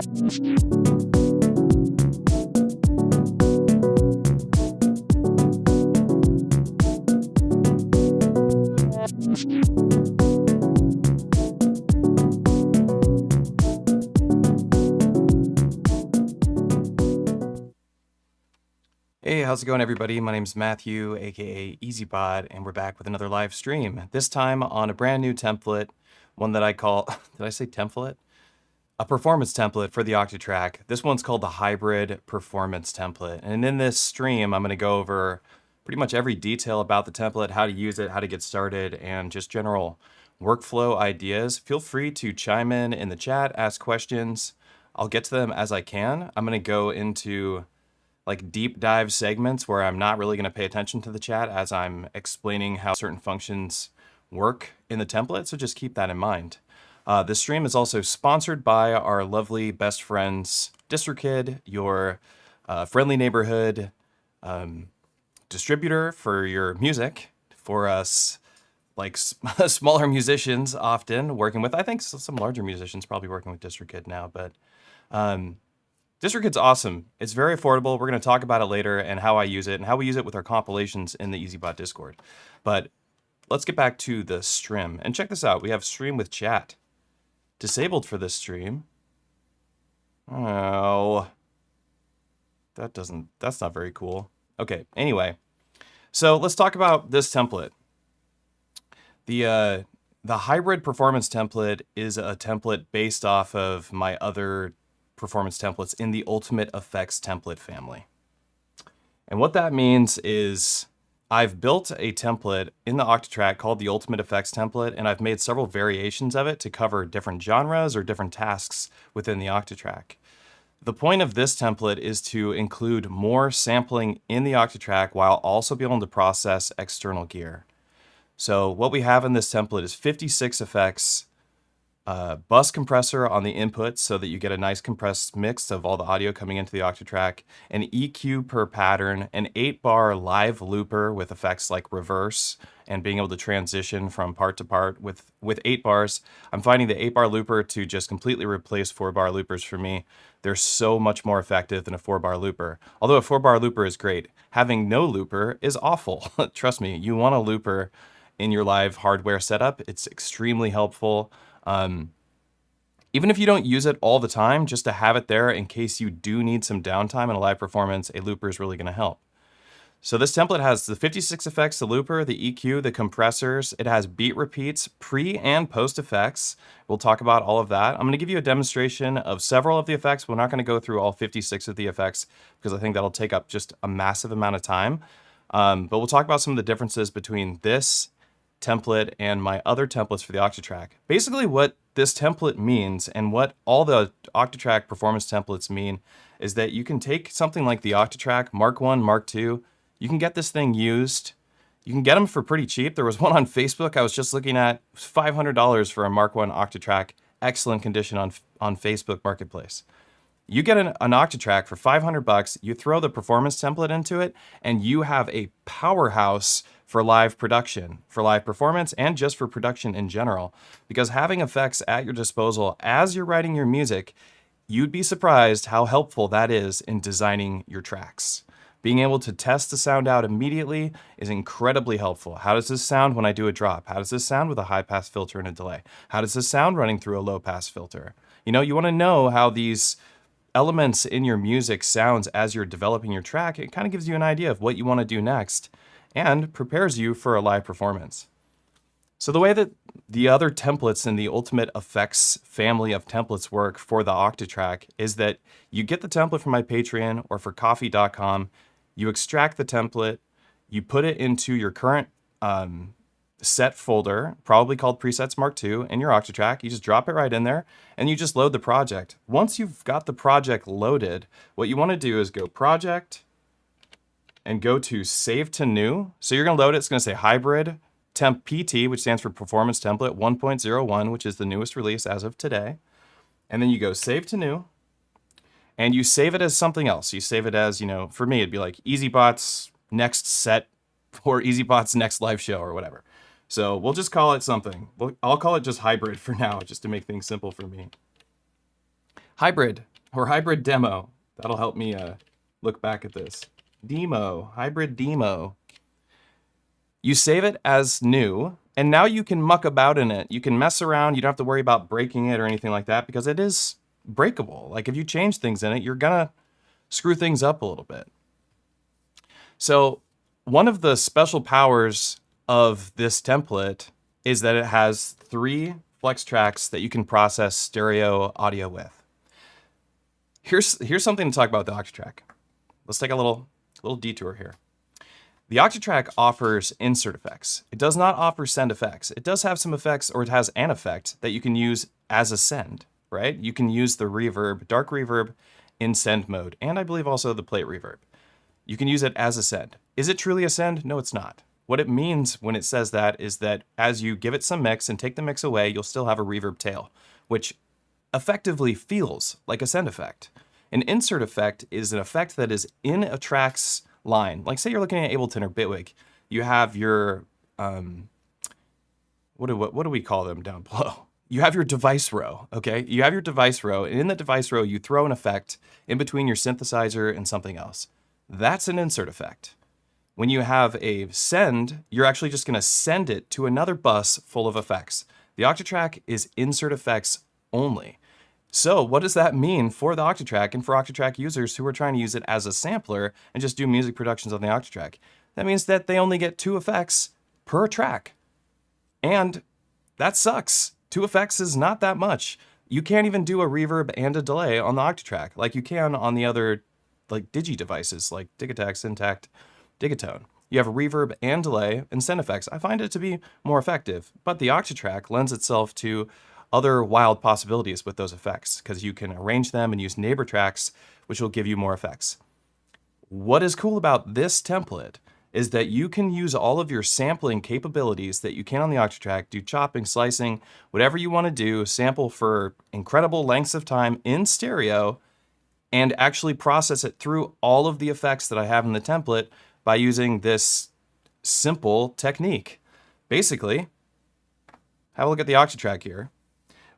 Hey, how's it going, everybody? My name's Matthew, aka EZBOT, and we're back with another live stream. This time on a brand new template, one that I call, did I say template? A performance template for the Octatrack. This one's called the hybrid performance template. And in this stream, I'm going to go over pretty much every detail about the template, how to use it, how to get started, and just general workflow ideas. Feel free to chime in the chat, ask questions. I'll get to them as I can. I'm going to go into like deep dive segments where I'm not really going to pay attention to the chat as I'm explaining how certain functions work in the template, so just keep that in mind. This stream is also sponsored by our lovely best friends, DistroKid, your friendly neighborhood distributor for your music, for us like smaller musicians often working with, I think some larger musicians probably working with DistroKid now, but DistroKid's awesome. It's very affordable. We're going to talk about it later and how I use it and how we use it with our compilations in the EZBOT Discord. But let's get back to the stream. And check this out. We have stream with chat disabled for this stream. Oh, that's not very cool. Okay, anyway. So let's talk about this template. The hybrid performance template is a template based off of my other performance templates in the Ultimate Effects template family. And what that means is I've built a template in the Octatrack called the Ultimate Effects template, and I've made several variations of it to cover different genres or different tasks within the Octatrack. The point of this template is to include more sampling in the Octatrack while also being able to process external gear. So what we have in this template is 56 effects, bus compressor on the input so that you get a nice compressed mix of all the audio coming into the Octatrack, an EQ per pattern, an 8-bar live looper with effects like reverse and being able to transition from part to part with 8 bars. I'm finding the 8-bar looper to just completely replace 4-bar loopers for me. They're so much more effective than a 4-bar looper. Although a 4-bar looper is great, having no looper is awful. Trust me, you want a looper in your live hardware setup. It's extremely helpful. Even if you don't use it all the time, just to have it there in case you do need some downtime in a live performance, a looper is really going to help. So this template has the 56 effects, the looper, the EQ, the compressors. It has beat repeats, pre and post effects. We'll talk about all of that. I'm going to give you a demonstration of several of the effects. We're not going to go through all 56 of the effects because I think that'll take up just a massive amount of time. But we'll talk about some of the differences between this template and my other templates for the Octatrack. Basically what this template means and what all the Octatrack performance templates mean is that you can take something like the Octatrack Mark 1, Mark 2, you can get this thing used. You can get them for pretty cheap. There was one on Facebook I was just looking at, $500 for a Mark 1 Octatrack, excellent condition on Facebook Marketplace. You get an Octatrack for $500, you throw the performance template into it, and you have a powerhouse for live production, for live performance, and just for production in general. Because having effects at your disposal as you're writing your music, you'd be surprised how helpful that is in designing your tracks. Being able to test the sound out immediately is incredibly helpful. How does this sound when I do a drop? How does this sound with a high pass filter and a delay? How does this sound running through a low pass filter? You know, you want to know how these elements in your music sounds as you're developing your track. It kind of gives you an idea of what you want to do next and prepares you for a live performance. So the way that the other templates in the Ultimate Effects family of templates work for the Octatrack is that you get the template from my Patreon or for coffee.com, you extract the template, you put it into your current set folder, probably called Presets Mark II, in your Octatrack. You just drop it right in there and you just load the project. Once you've got the project loaded, what you want to do is go Project and go to Save to New. So you're going to load it. It's going to say Hybrid Temp PT, which stands for Performance Template 1.01, which is the newest release as of today. And then you go Save to New, and you save it as something else. You save it as, you know, for me, it'd be like EZBOT's next set or EZBOT's next live show or whatever. So we'll just call it something. I'll call it just Hybrid for now, just to make things simple for me. Hybrid or hybrid demo. That'll help me look back at this. Demo, hybrid demo. You save it as new, and now you can muck about in it. You can mess around. You don't have to worry about breaking it or anything like that because it is breakable. Like if you change things in it, you're gonna screw things up a little bit. So one of the special powers of this template is that it has 3 flex tracks that you can process stereo audio with. Here's something to talk about with the Octatrack. Let's take a little detour here. The Octatrack offers insert effects. It does not offer send effects. It does have some effects, or it has an effect that you can use as a send, right? You can use the reverb, dark reverb in send mode, and I believe also the plate reverb. You can use it as a send. Is it truly a send? No, it's not. What it means when it says that is that as you give it some mix and take the mix away, you'll still have a reverb tail, which effectively feels like a send effect. An insert effect is an effect that is in a track's line. Like say you're looking at Ableton or Bitwig, you have your, what do we call them down below? You have your device row, okay? You have your device row, and in the device row, you throw an effect in between your synthesizer and something else. That's an insert effect. When you have a send, you're actually just gonna send it to another bus full of effects. The Octatrack is insert effects only. So what does that mean for the Octatrack and for Octatrack users who are trying to use it as a sampler and just do music productions on the Octatrack? That means that they only get 2 effects per track. And that sucks. 2 effects is not that much. You can't even do a reverb and a delay on the Octatrack like you can on the other like digi devices like Digitakt, Syntakt, Digatone. You have a reverb and delay and send effects. I find it to be more effective, but the Octatrack lends itself to other wild possibilities with those effects because you can arrange them and use neighbor tracks, which will give you more effects. What is cool about this template is that you can use all of your sampling capabilities that you can on the Octatrack, do chopping, slicing, whatever you want to do, sample for incredible lengths of time in stereo, and actually process it through all of the effects that I have in the template by using this simple technique. Basically, have a look at the Octatrack here.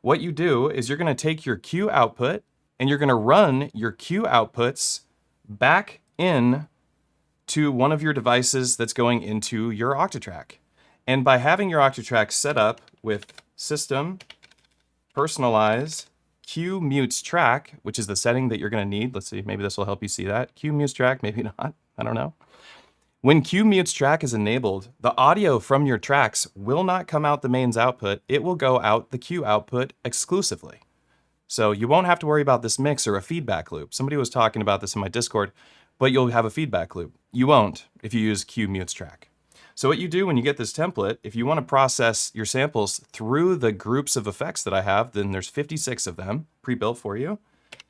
What you do is you're going to take your Q output and you're going to run your Q outputs back in to one of your devices that's going into your Octatrack. And by having your Octatrack set up with system, personalize, Q mutes track, which is the setting that you're going to need. Let's see, maybe this will help you see that. Q mutes track, maybe not, I don't know. When Q mutes track is enabled, the audio from your tracks will not come out the mains output. It will go out the Q output exclusively. So you won't have to worry about this mix or a feedback loop. Somebody was talking about this in my Discord, but you'll have a feedback loop. You won't if you use Q mutes track. So what you do when you get this template, if you want to process your samples through the groups of effects that I have, then there's 56 of them pre-built for you.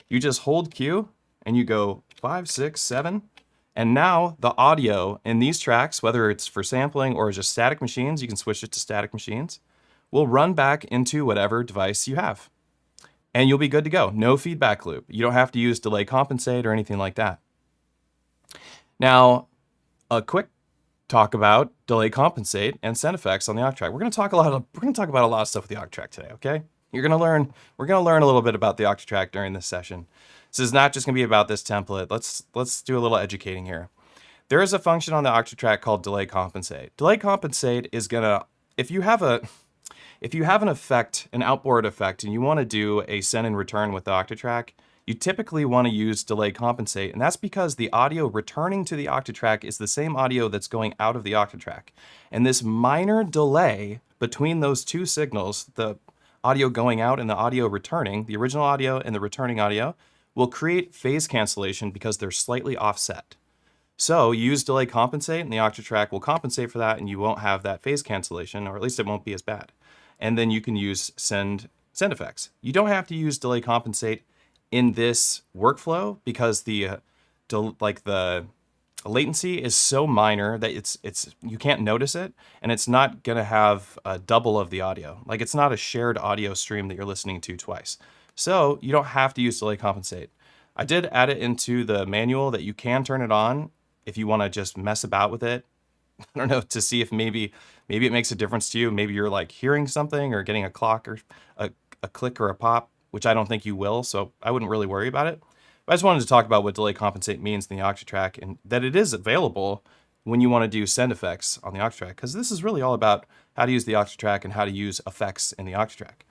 You just hold Q and you go 5, 6, 7. And now the audio in these tracks, whether it's for sampling or just static machines, you can switch it to static machines, will run back into whatever device you have. And you'll be good to go. No feedback loop. You don't have to use delay compensate or anything like that. Now, a quick talk about delay compensate and send effects on the Octatrack. We're going to talk about a lot of stuff with the Octatrack today, okay? We're going to learn a little bit about the Octatrack during this session. This is not just going to be about this template. Let's do a little educating here. There is a function on the Octatrack called delay compensate. Delay compensate is gonna, if you have an effect, an outboard effect, and you want to do a send and return with the Octatrack, you typically want to use delay compensate, and that's because the audio returning to the Octatrack is the same audio that's going out of the Octatrack. And this minor delay between those two signals, the audio going out and the audio returning, the original audio and the returning audio, will create phase cancellation because they're slightly offset. So you use delay compensate and the Octatrack will compensate for that and you won't have that phase cancellation, or at least it won't be as bad. And then you can use send effects. You don't have to use delay compensate in this workflow because the latency is so minor that you can't notice it, and it's not gonna have a double of the audio. Like it's not a shared audio stream that you're listening to twice. So you don't have to use delay compensate. I did add it into the manual that you can turn it on if you want to just mess about with it. I don't know, to see if maybe it makes a difference to you. Maybe you're like hearing something or getting a clock or a click or a pop. which I don't think you will, so I wouldn't really worry about it. But I just wanted to talk about what delay compensate means in the Octatrack, and that it is available when you want to do send effects on the Octatrack, because this is really all about how to use the Octatrack and how to use effects in the Octatrack.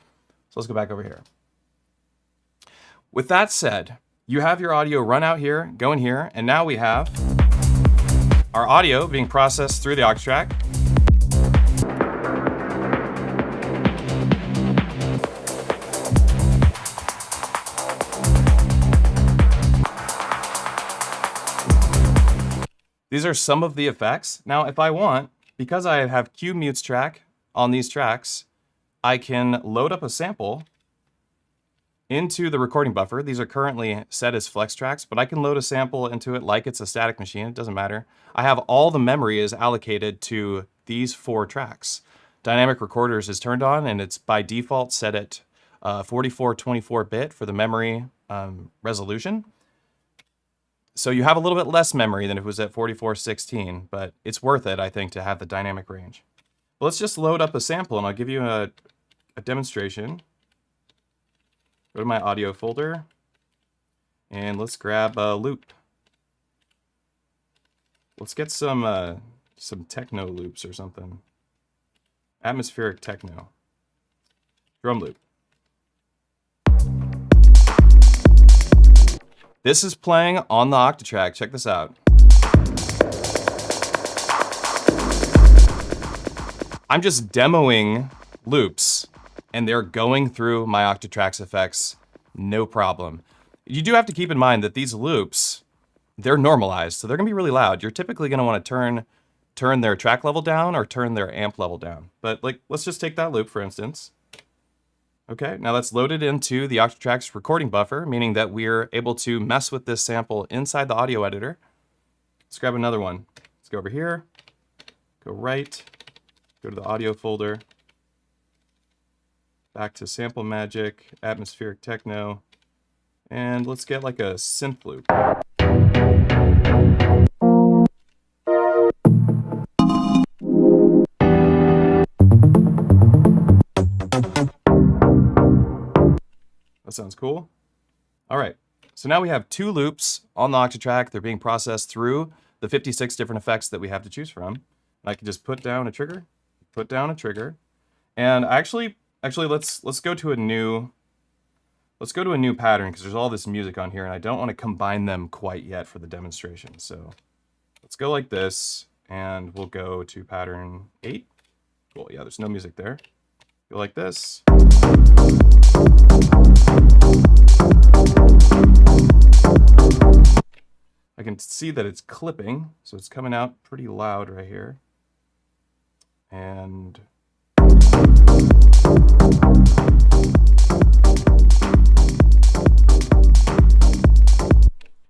So let's go back over here. With that said, you have your audio run out here, go in here, and now we have our audio being processed through the Octatrack. These are some of the effects. Now, if I want, because I have Q mutes track on these tracks, I can load up a sample into the recording buffer. These are currently set as flex tracks, but I can load a sample into it like it's a static machine. It doesn't matter. I have all the memory is allocated to these 4 tracks. Dynamic recorders is turned on, and it's by default set at 4424-bit for the memory resolution. So you have a little bit less memory than if it was at 4416, but it's worth it, I think, to have the dynamic range. Well, let's just load up a sample, and I'll give you a demonstration. Go to my audio folder, and let's grab a loop. Let's get some techno loops or something. Atmospheric techno. Drum loop. This is playing on the Octatrack. Check this out. I'm just demoing loops, and they're going through my Octatrack's effects, no problem. You do have to keep in mind that these loops, they're normalized, so they're gonna be really loud. You're typically gonna wanna turn their track level down or turn their amp level down. But like, let's just take that loop, for instance. Okay, now that's loaded into the Octatrack's recording buffer, meaning that we're able to mess with this sample inside the audio editor. Let's grab another one. Let's go over here, go right, go to the audio folder, back to Sample Magic, Atmospheric Techno, and let's get like a synth loop. That sounds cool. All right, so now we have 2 loops on the Octatrack. They're being processed through the 56 different effects that we have to choose from. And I can just put down a trigger, and actually let's go to a new pattern, because there's all this music on here, and I don't want to combine them quite yet for the demonstration. So let's go like this, and we'll go to pattern 8. Cool, yeah, there's no music there. Go like this. I can see that it's clipping, so it's coming out pretty loud right here. And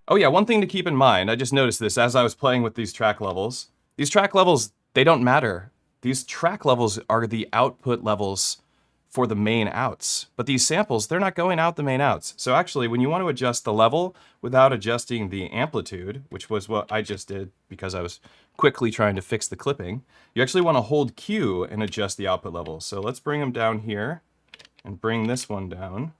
oh yeah, one thing to keep in mind, I just noticed this as I was playing with these track levels. These track levels, they don't matter. These track levels are the output levels for the main outs. But these samples, they're not going out the main outs. So actually, when you want to adjust the level without adjusting the amplitude, which was what I just did because I was quickly trying to fix the clipping, you actually want to hold Q and adjust the output level. So let's bring them down here and bring this one down.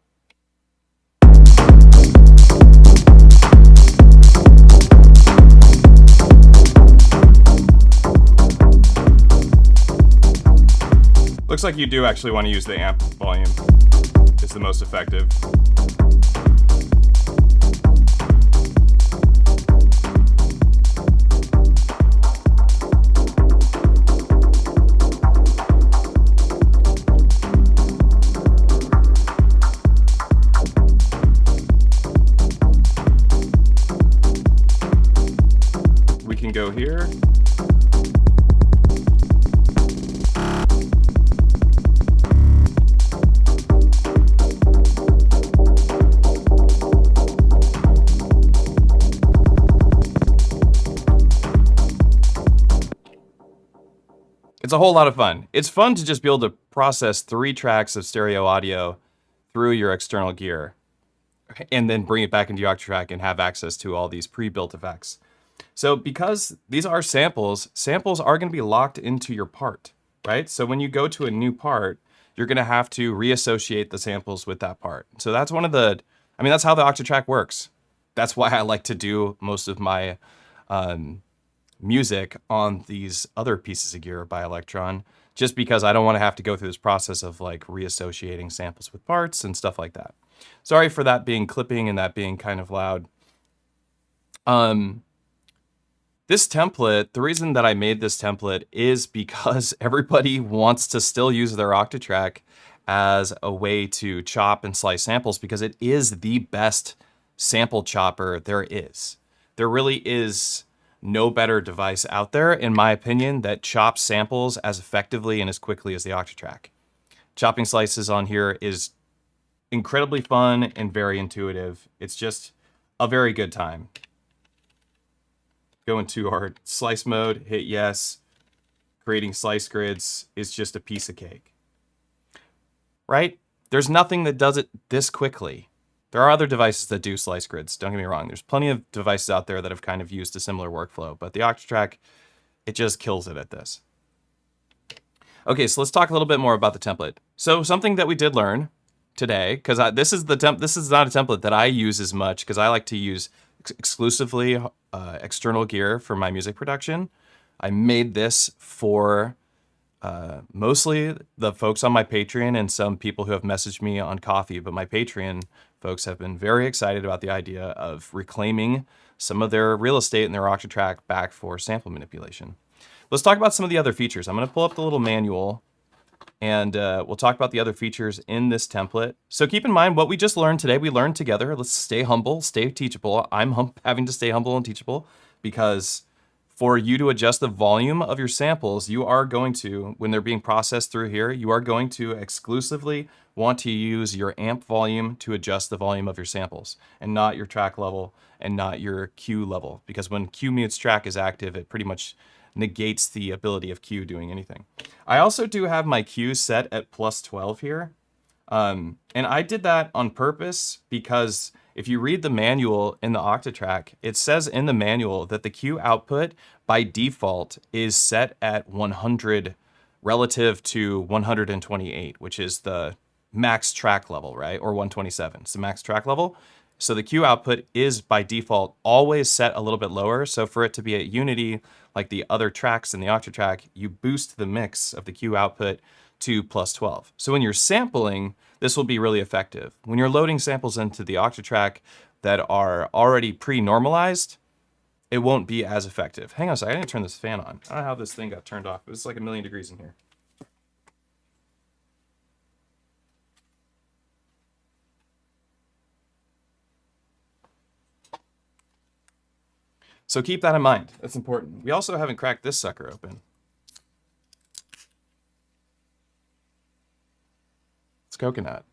Looks like you do actually want to use the amp volume. It's the most effective. We can go here. It's a whole lot of fun. It's fun to just be able to process 3 tracks of stereo audio through your external gear and then bring it back into your Octatrack and have access to all these pre-built effects. So because these are samples, samples are going to be locked into your part, right? So when you go to a new part, you're going to have to reassociate the samples with that part. So that's one of the, I mean, that's how the Octatrack works. That's why I like to do most of my music on these other pieces of gear by Elektron, just because I don't want to have to go through this process of like reassociating samples with parts and stuff like that. Sorry for that being clipping and that being kind of loud. This template, the reason that I made this template is because everybody wants to still use their Octatrack as a way to chop and slice samples, because it is the best sample chopper there is. There really is no better device out there, in my opinion, that chops samples as effectively and as quickly as the Octatrack. Chopping slices on here is incredibly fun and very intuitive. It's just a very good time. Go into our slice mode, hit yes. Creating slice grids is just a piece of cake. Right? There's nothing that does it this quickly. There are other devices that do slice grids, don't get me wrong. There's plenty of devices out there that have kind of used a similar workflow, but the Octatrack, it just kills it at this. Okay, so let's talk a little bit more about the template. So something that we did learn today, because this is not a template that I use as much, because I like to use exclusively external gear for my music production. I made this for mostly the folks on my Patreon and some people who have messaged me on Coffee, but my Patreon folks have been very excited about the idea of reclaiming some of their real estate and their Octatrack back for sample manipulation. Let's talk about some of the other features. I'm going to pull up the little manual and we'll talk about the other features in this template. So keep in mind what we just learned today. We learned together. Let's stay humble, stay teachable. I'm having to stay humble and teachable because for you to adjust the volume of your samples, you are going to, when they're being processed through here, you are going to exclusively want to use your amp volume to adjust the volume of your samples, and not your track level and not your Q level. Because when Q mutes track is active, it pretty much negates the ability of Q doing anything. I also do have my Q set at +12 here. And I did that on purpose because if you read the manual in the Octatrack, it says in the manual that the Q output by default is set at 100 relative to 128, which is the max track level, right? Or 127, it's the max track level. So the Q output is by default always set a little bit lower. So for it to be at unity, like the other tracks in the Octatrack, you boost the mix of the Q output to +12. So when you're sampling, this will be really effective. When you're loading samples into the Octatrack that are already pre-normalized, it won't be as effective. Hang on a second, I didn't turn this fan on. I don't know how this thing got turned off. It's like 1,000,000 degrees in here. So keep that in mind. That's important. We also haven't cracked this sucker open. It's coconut.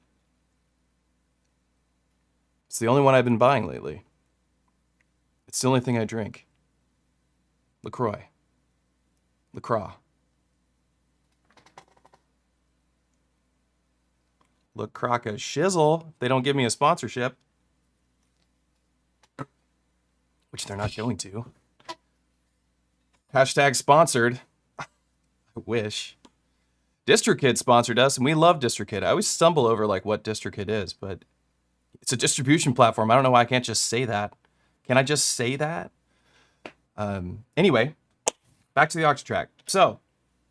It's the only one I've been buying lately. It's the only thing I drink. LaCroix. LaCroix. LaCroix shizzle. They don't give me a sponsorship. Which they're not going to. Hashtag sponsored. I wish. DistroKid sponsored us, and we love DistroKid. I always stumble over like what DistroKid is, but it's a distribution platform. I don't know why I can't just say that. Can I just say that? Anyway, back to the Octatrack. So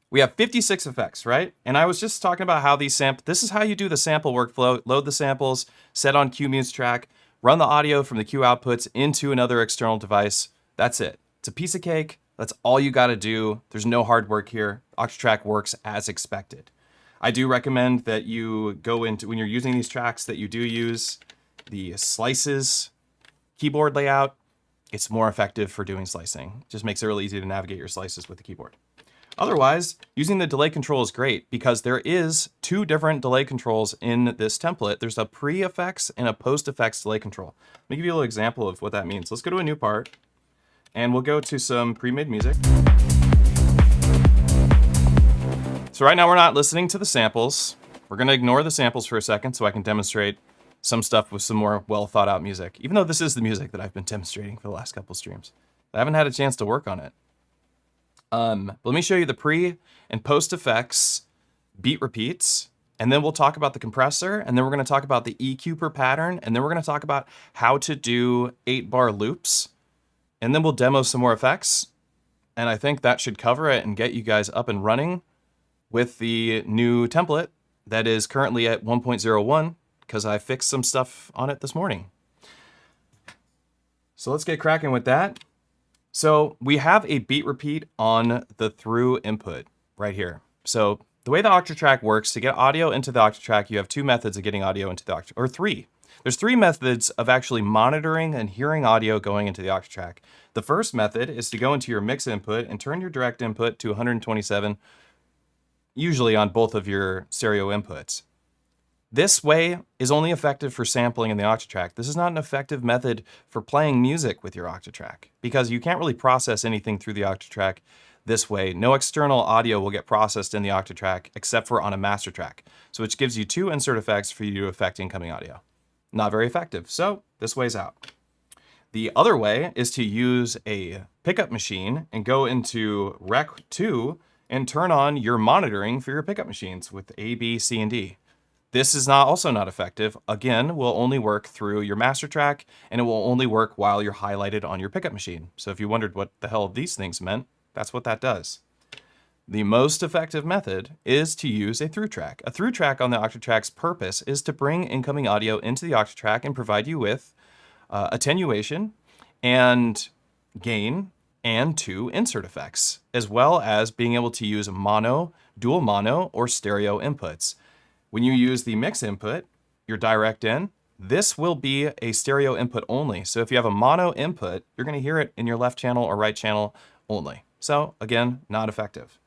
we have 56 effects, right? And I was just talking about how these this is how you do the sample workflow. Load the samples, set on Q mutes track, run the audio from the Q outputs into another external device. That's it. It's a piece of cake. That's all you got to do. There's no hard work here. Octatrack works as expected. I do recommend that you go into, when you're using these tracks, that you do use the slices keyboard layout. It's more effective for doing slicing. It just makes it really easy to navigate your slices with the keyboard. Otherwise, using the delay control is great because there is 2 different delay controls in this template. There's a pre-effects and a post-effects delay control. Let me give you a little example of what that means. Let's go to a new part and we'll go to some pre-made music. So right now we're not listening to the samples. We're gonna ignore the samples for a second so I can demonstrate some stuff with some more well thought out music, even though this is the music that I've been demonstrating for the last couple streams. I haven't had a chance to work on it. But let me show you the pre and post effects beat repeats, And then we'll talk about the compressor, and then we're going to talk about the EQ per pattern, and then we're going to talk about how to do 8-bar loops, and then we'll demo some more effects. And I think that should cover it and get you guys up and running with the new template that is currently at 1.01 because I fixed some stuff on it this morning. So let's get cracking with that. So we have a beat repeat on the Thru input right here. So the way the Octatrack works, to get audio into the Octatrack, you have two methods of getting audio into the Octatrack, or three. There's three methods of actually monitoring and hearing audio going into the Octatrack. The first method is to go into your mix input and turn your direct input to 127, usually on both of your stereo inputs. This way is only effective for sampling in the Octatrack. This is not an effective method for playing music with your Octatrack because you can't really process anything through the Octatrack this way. No external audio will get processed in the Octatrack except for on a master track, so which gives you two insert effects for you to affect incoming audio. Not very effective, so this way's out. The other way is to use a pickup machine and go into Rec 2 and turn on your monitoring for your pickup machines with A, B, C, and D. This is also not effective. Again, will only work through your master track, and it will only work while you're highlighted on your pickup machine. So if you wondered what the hell these things meant, that's what that does. The most effective method is to use a through track. A through track on the Octatrack's purpose is to bring incoming audio into the Octatrack and provide you with attenuation and gain and two insert effects, as well as being able to use mono, dual mono, or stereo inputs. When you use the mix input, your direct in, this will be a stereo input only. So if you have a mono input, you're going to hear it in your left channel or right channel only. So again, not effective.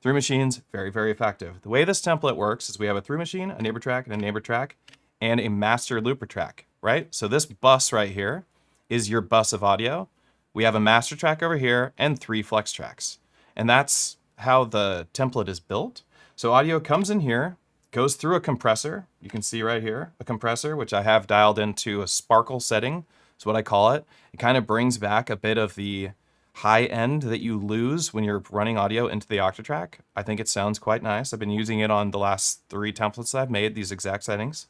Through machines, very, very effective. The way this template works is we have a through machine, a neighbor track, and a neighbor track, and a master looper track, right? So this bus right here is your bus of audio. We have a master track over here and 3 flex tracks. And that's how the template is built. So audio comes in here, goes through a compressor. You can see right here, a compressor, which I have dialed into a sparkle setting. Is what I call it. It kind of brings back a bit of the high end that you lose when you're running audio into the Octatrack. I think it sounds quite nice. I've been using it on the last 3 templates that I've made, these exact settings.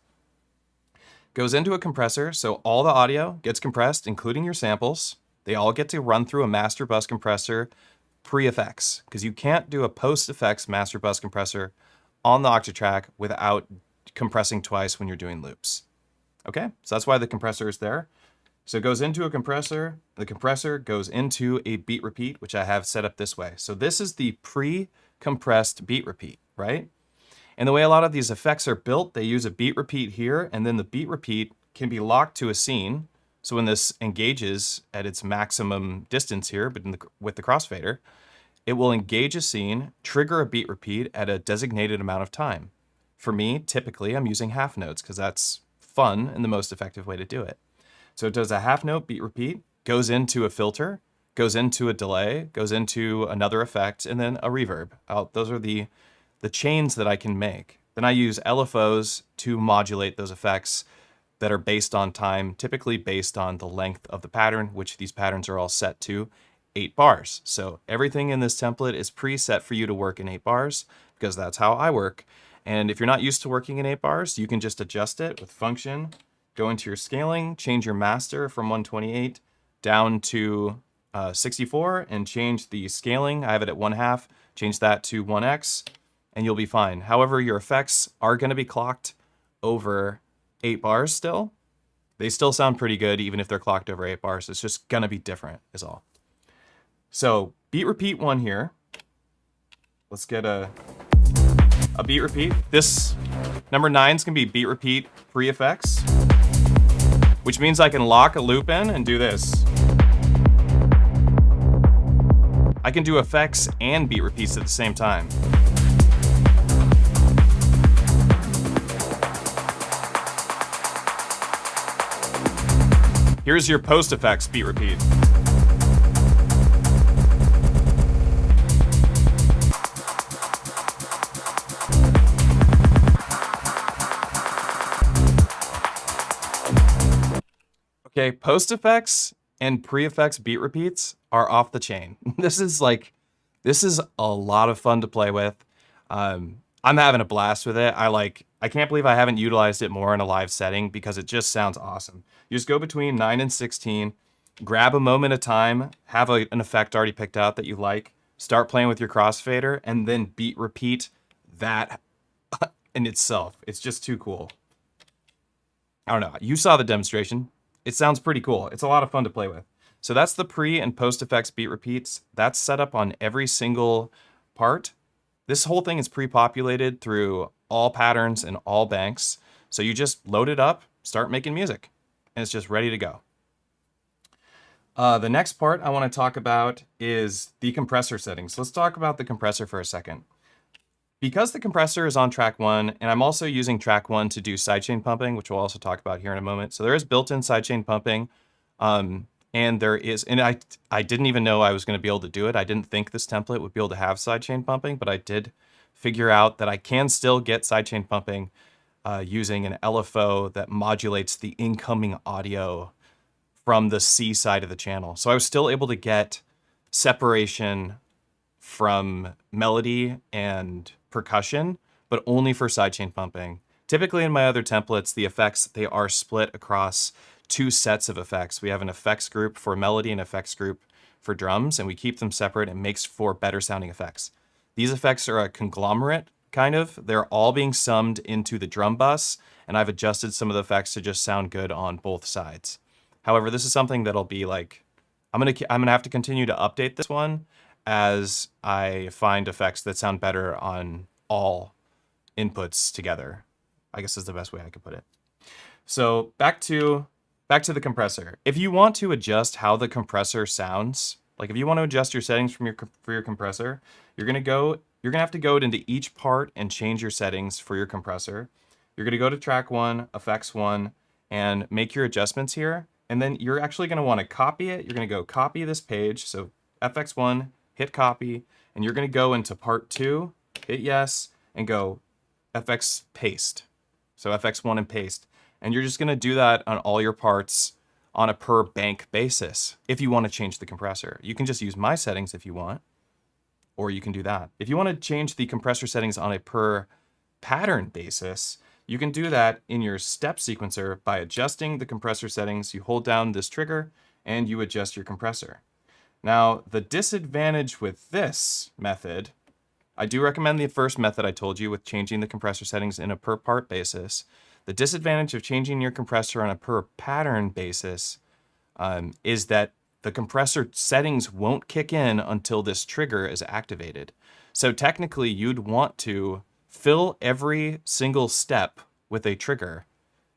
Goes into a compressor, so all the audio gets compressed, including your samples. They all get to run through a master bus compressor pre-effects, because you can't do a post-effects master bus compressor on the Octatrack without compressing twice when you're doing loops. Okay, so that's why the compressor is there. So it goes into a compressor, the compressor goes into a beat repeat, which I have set up this way. So this is the pre-compressed beat repeat, right? And the way a lot of these effects are built, they use a beat repeat here, and then the beat repeat can be locked to a scene. So when this engages at its maximum distance here, but with the crossfader, it will engage a scene, trigger a beat repeat at a designated amount of time. For me, typically, I'm using half notes because that's fun and the most effective way to do it. So it does a half note beat repeat, goes into a filter, goes into a delay, goes into another effect, and then a reverb. Those are the chains that I can make. Then I use LFOs to modulate those effects that are based on time, typically based on the length of the pattern, which these patterns are all set to 8 bars. So everything in this template is preset for you to work in 8 bars because that's how I work. And if you're not used to working in 8 bars, you can just adjust it with function, go into your scaling, change your master from 128 down to 64 and change the scaling. I have it at 1/2, change that to 1x and you'll be fine. However, your effects are going to be clocked over 8 bars still. They still sound pretty good even if they're clocked over 8 bars. It's just going to be different is all. So beat repeat 1 here. Let's get a beat repeat. This number 9 is going to be beat repeat pre-effects, which means I can lock a loop in and do this. I can do effects and beat repeats at the same time. Here's your post effects beat repeat. Okay, post effects and pre-effects beat repeats are off the chain. This is a lot of fun to play with. I'm having a blast with it. I can't believe I haven't utilized it more in a live setting because it just sounds awesome. You just go between 9 and 16, grab a moment of time, have an effect already picked out that you like, start playing with your crossfader, and then beat repeat that in itself. It's just too cool. I don't know. You saw the demonstration. It sounds pretty cool. It's a lot of fun to play with. So that's the pre and post effects beat repeats. That's set up on every single part. This whole thing is pre-populated through all patterns and all banks. So you just load it up, start making music, and it's just ready to go. The next part I want to talk about is the compressor settings. Let's talk about the compressor for a second. Because the compressor is on track 1, and I'm also using track 1 to do sidechain pumping, which we'll also talk about here in a moment. So there is built-in sidechain pumping, and there is, and I didn't even know I was going to be able to do it. I didn't think this template would be able to have sidechain pumping, but I did figure out that I can still get sidechain pumping using an LFO that modulates the incoming audio from the C side of the channel. So I was still able to get separation from melody and percussion, but only for sidechain pumping. Typically in my other templates, the effects, they are split across 2 sets of effects. We have an effects group for melody and effects group for drums, and we keep them separate. It makes for better sounding effects. These effects are a conglomerate, kind of. They're all being summed into the drum bus, and I've adjusted some of the effects to just sound good on both sides. However, this is something that'll be like, I'm gonna have to continue to update this one as I find effects that sound better on all inputs together, I guess is the best way I could put it. So back to the compressor. If you want to adjust how the compressor sounds, like if you want to adjust your settings for your compressor, you're gonna have to go into each part and change your settings for your compressor. You're gonna go to track 1, effects 1, and make your adjustments here. And then you're actually gonna want to copy it. You're gonna go copy this page. So FX1, hit copy, and you're gonna go into part 2, hit yes, and go FX paste. So FX1 and paste. And you're just gonna do that on all your parts on a per bank basis. If you want to change the compressor, you can just use my settings if you want, or you can do that. If you want to change the compressor settings on a per pattern basis, you can do that in your step sequencer by adjusting the compressor settings. You hold down this trigger and you adjust your compressor. Now, the disadvantage with this method, I do recommend the first method I told you with changing the compressor settings in a per part basis. The disadvantage of changing your compressor on a per pattern basis is that the compressor settings won't kick in until this trigger is activated. So technically, you'd want to fill every single step with a trigger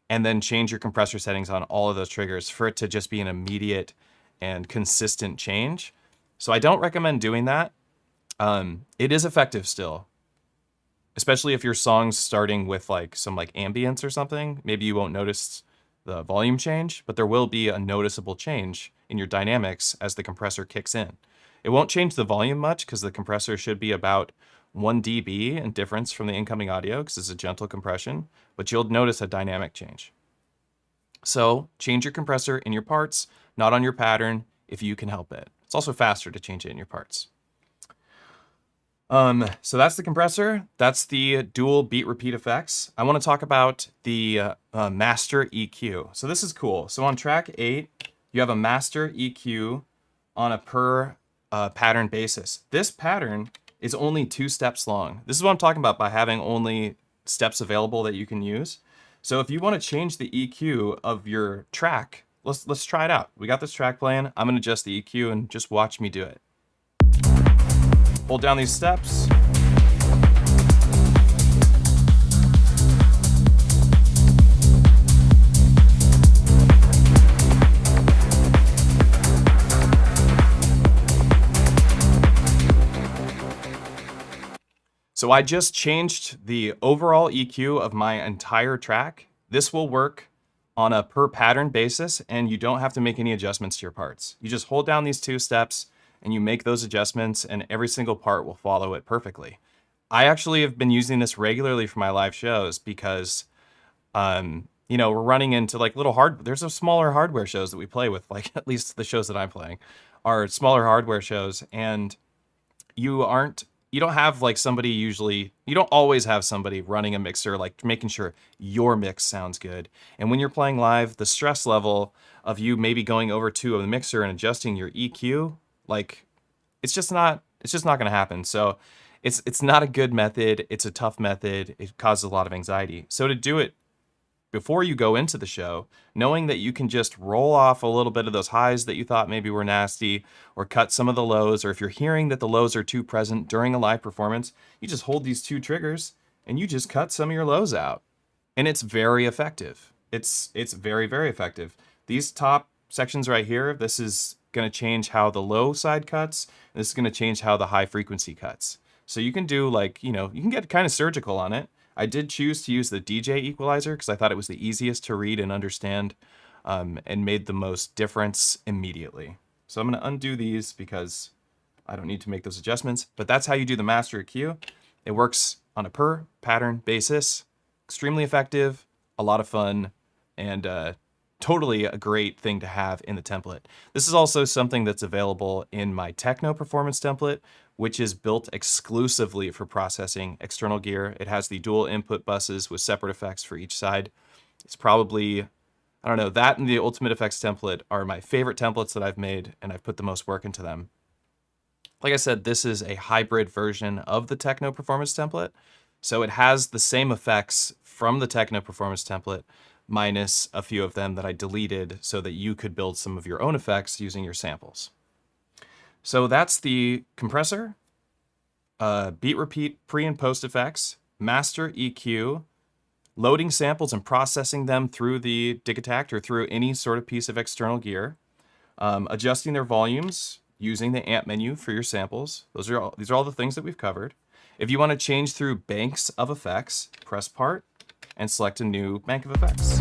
and then change your compressor settings on all of those triggers for it to just be an immediate and consistent change. So I don't recommend doing that. It is effective still, especially if your song's starting with like some like ambience or something. Maybe you won't notice the volume change, but there will be a noticeable change in your dynamics as the compressor kicks in. It won't change the volume much because the compressor should be about 1 dB in difference from the incoming audio because it's a gentle compression, but you'll notice a dynamic change. So change your compressor in your parts, not on your pattern, if you can help it. It's also faster to change it in your parts. So that's the compressor. That's the dual beat repeat effects. I want to talk about the master EQ. So this is cool. So on track 8, you have a master EQ on a per pattern basis. This pattern is only 2 steps long. This is what I'm talking about by having only steps available that you can use. So if you want to change the EQ of your track, let's try it out. We got this track playing. I'm gonna adjust the EQ and just watch me do it. Hold down these steps. So I just changed the overall EQ of my entire track. This will work on a per pattern basis, and you don't have to make any adjustments to your parts. You just hold down these 2 steps and you make those adjustments, and every single part will follow it perfectly. I actually have been using this regularly for my live shows because, you know, we're running into like there's a smaller hardware shows that we play with, like at least the shows that I'm playing are smaller hardware shows, and you aren't you don't have like somebody usually, you don't always have somebody running a mixer, like making sure your mix sounds good. And when you're playing live, the stress level of you maybe going over to a mixer and adjusting your EQ, like it's just not going to happen. So it's not a good method. It's a tough method. It causes a lot of anxiety. So to do it before you go into the show, knowing that you can just roll off a little bit of those highs that you thought maybe were nasty, or cut some of the lows, or if you're hearing that the lows are too present during a live performance, you just hold these two triggers and you just cut some of your lows out. And it's very effective. It's very, very effective. These top sections right here, this is going to change how the low side cuts. And this is going to change how the high frequency cuts. So you can do like, you can get kind of surgical on it. I did choose to use the DJ equalizer because I thought it was the easiest to read and understand, and made the most difference immediately. So I'm going to undo these because I don't need to make those adjustments. But that's how you do the master EQ. It works on a per pattern basis. Extremely effective, a lot of fun, and totally a great thing to have in the template. This is also something that's available in my techno performance template, which is built exclusively for processing external gear. It has the dual input buses with separate effects for each side. It's probably, I don't know, that and the Ultimate Effects template are my favorite templates that I've made, and I've put the most work into them. Like I said, this is a hybrid version of the techno performance template. So it has the same effects from the techno performance template, minus a few of them that I deleted so that you could build some of your own effects using your samples. So that's the compressor, beat repeat pre and post effects, master EQ, loading samples and processing them through the Digitact or through any sort of piece of external gear, adjusting their volumes using the amp menu for your samples. These are all the things that we've covered. If you want to change through banks of effects, press part and select a new bank of effects.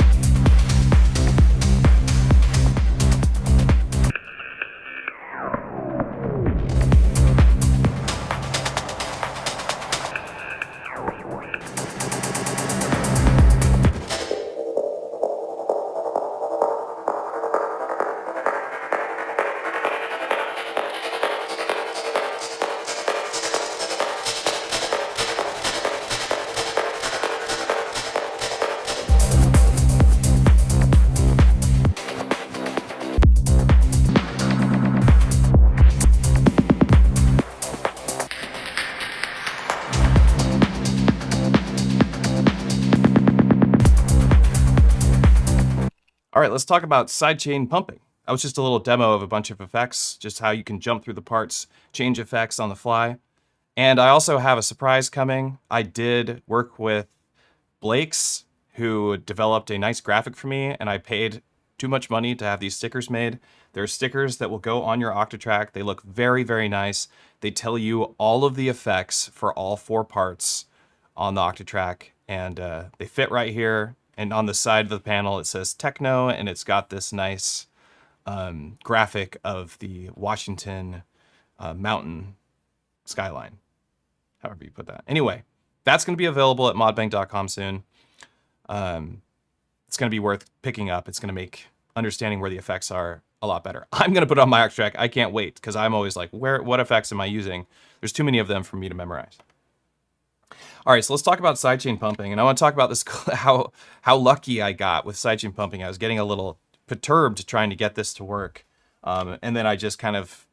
All right, let's talk about sidechain pumping. That was just a little demo of a bunch of effects, just how you can jump through the parts, change effects on the fly. And I also have a surprise coming. I did work with Blake's, who developed a nice graphic for me, and I paid too much money to have these stickers made. They're stickers that will go on your Octatrack. They look very, very nice. They tell you all of the effects for all 4 parts on the Octatrack, and they fit right here. And on the side of the panel, it says techno, and it's got this nice graphic of the Washington mountain skyline, however you put that. Anyway, that's going to be available at modbang.com soon. It's going to be worth picking up. It's going to make understanding where the effects are a lot better. I'm going to put it on my Octatrack. I can't wait, because I'm always like, what effects am I using? There's too many of them for me to memorize. All right, so let's talk about sidechain pumping, and I want to talk about this how lucky I got with sidechain pumping. I was getting a little perturbed trying to get this to work, and then I just kind of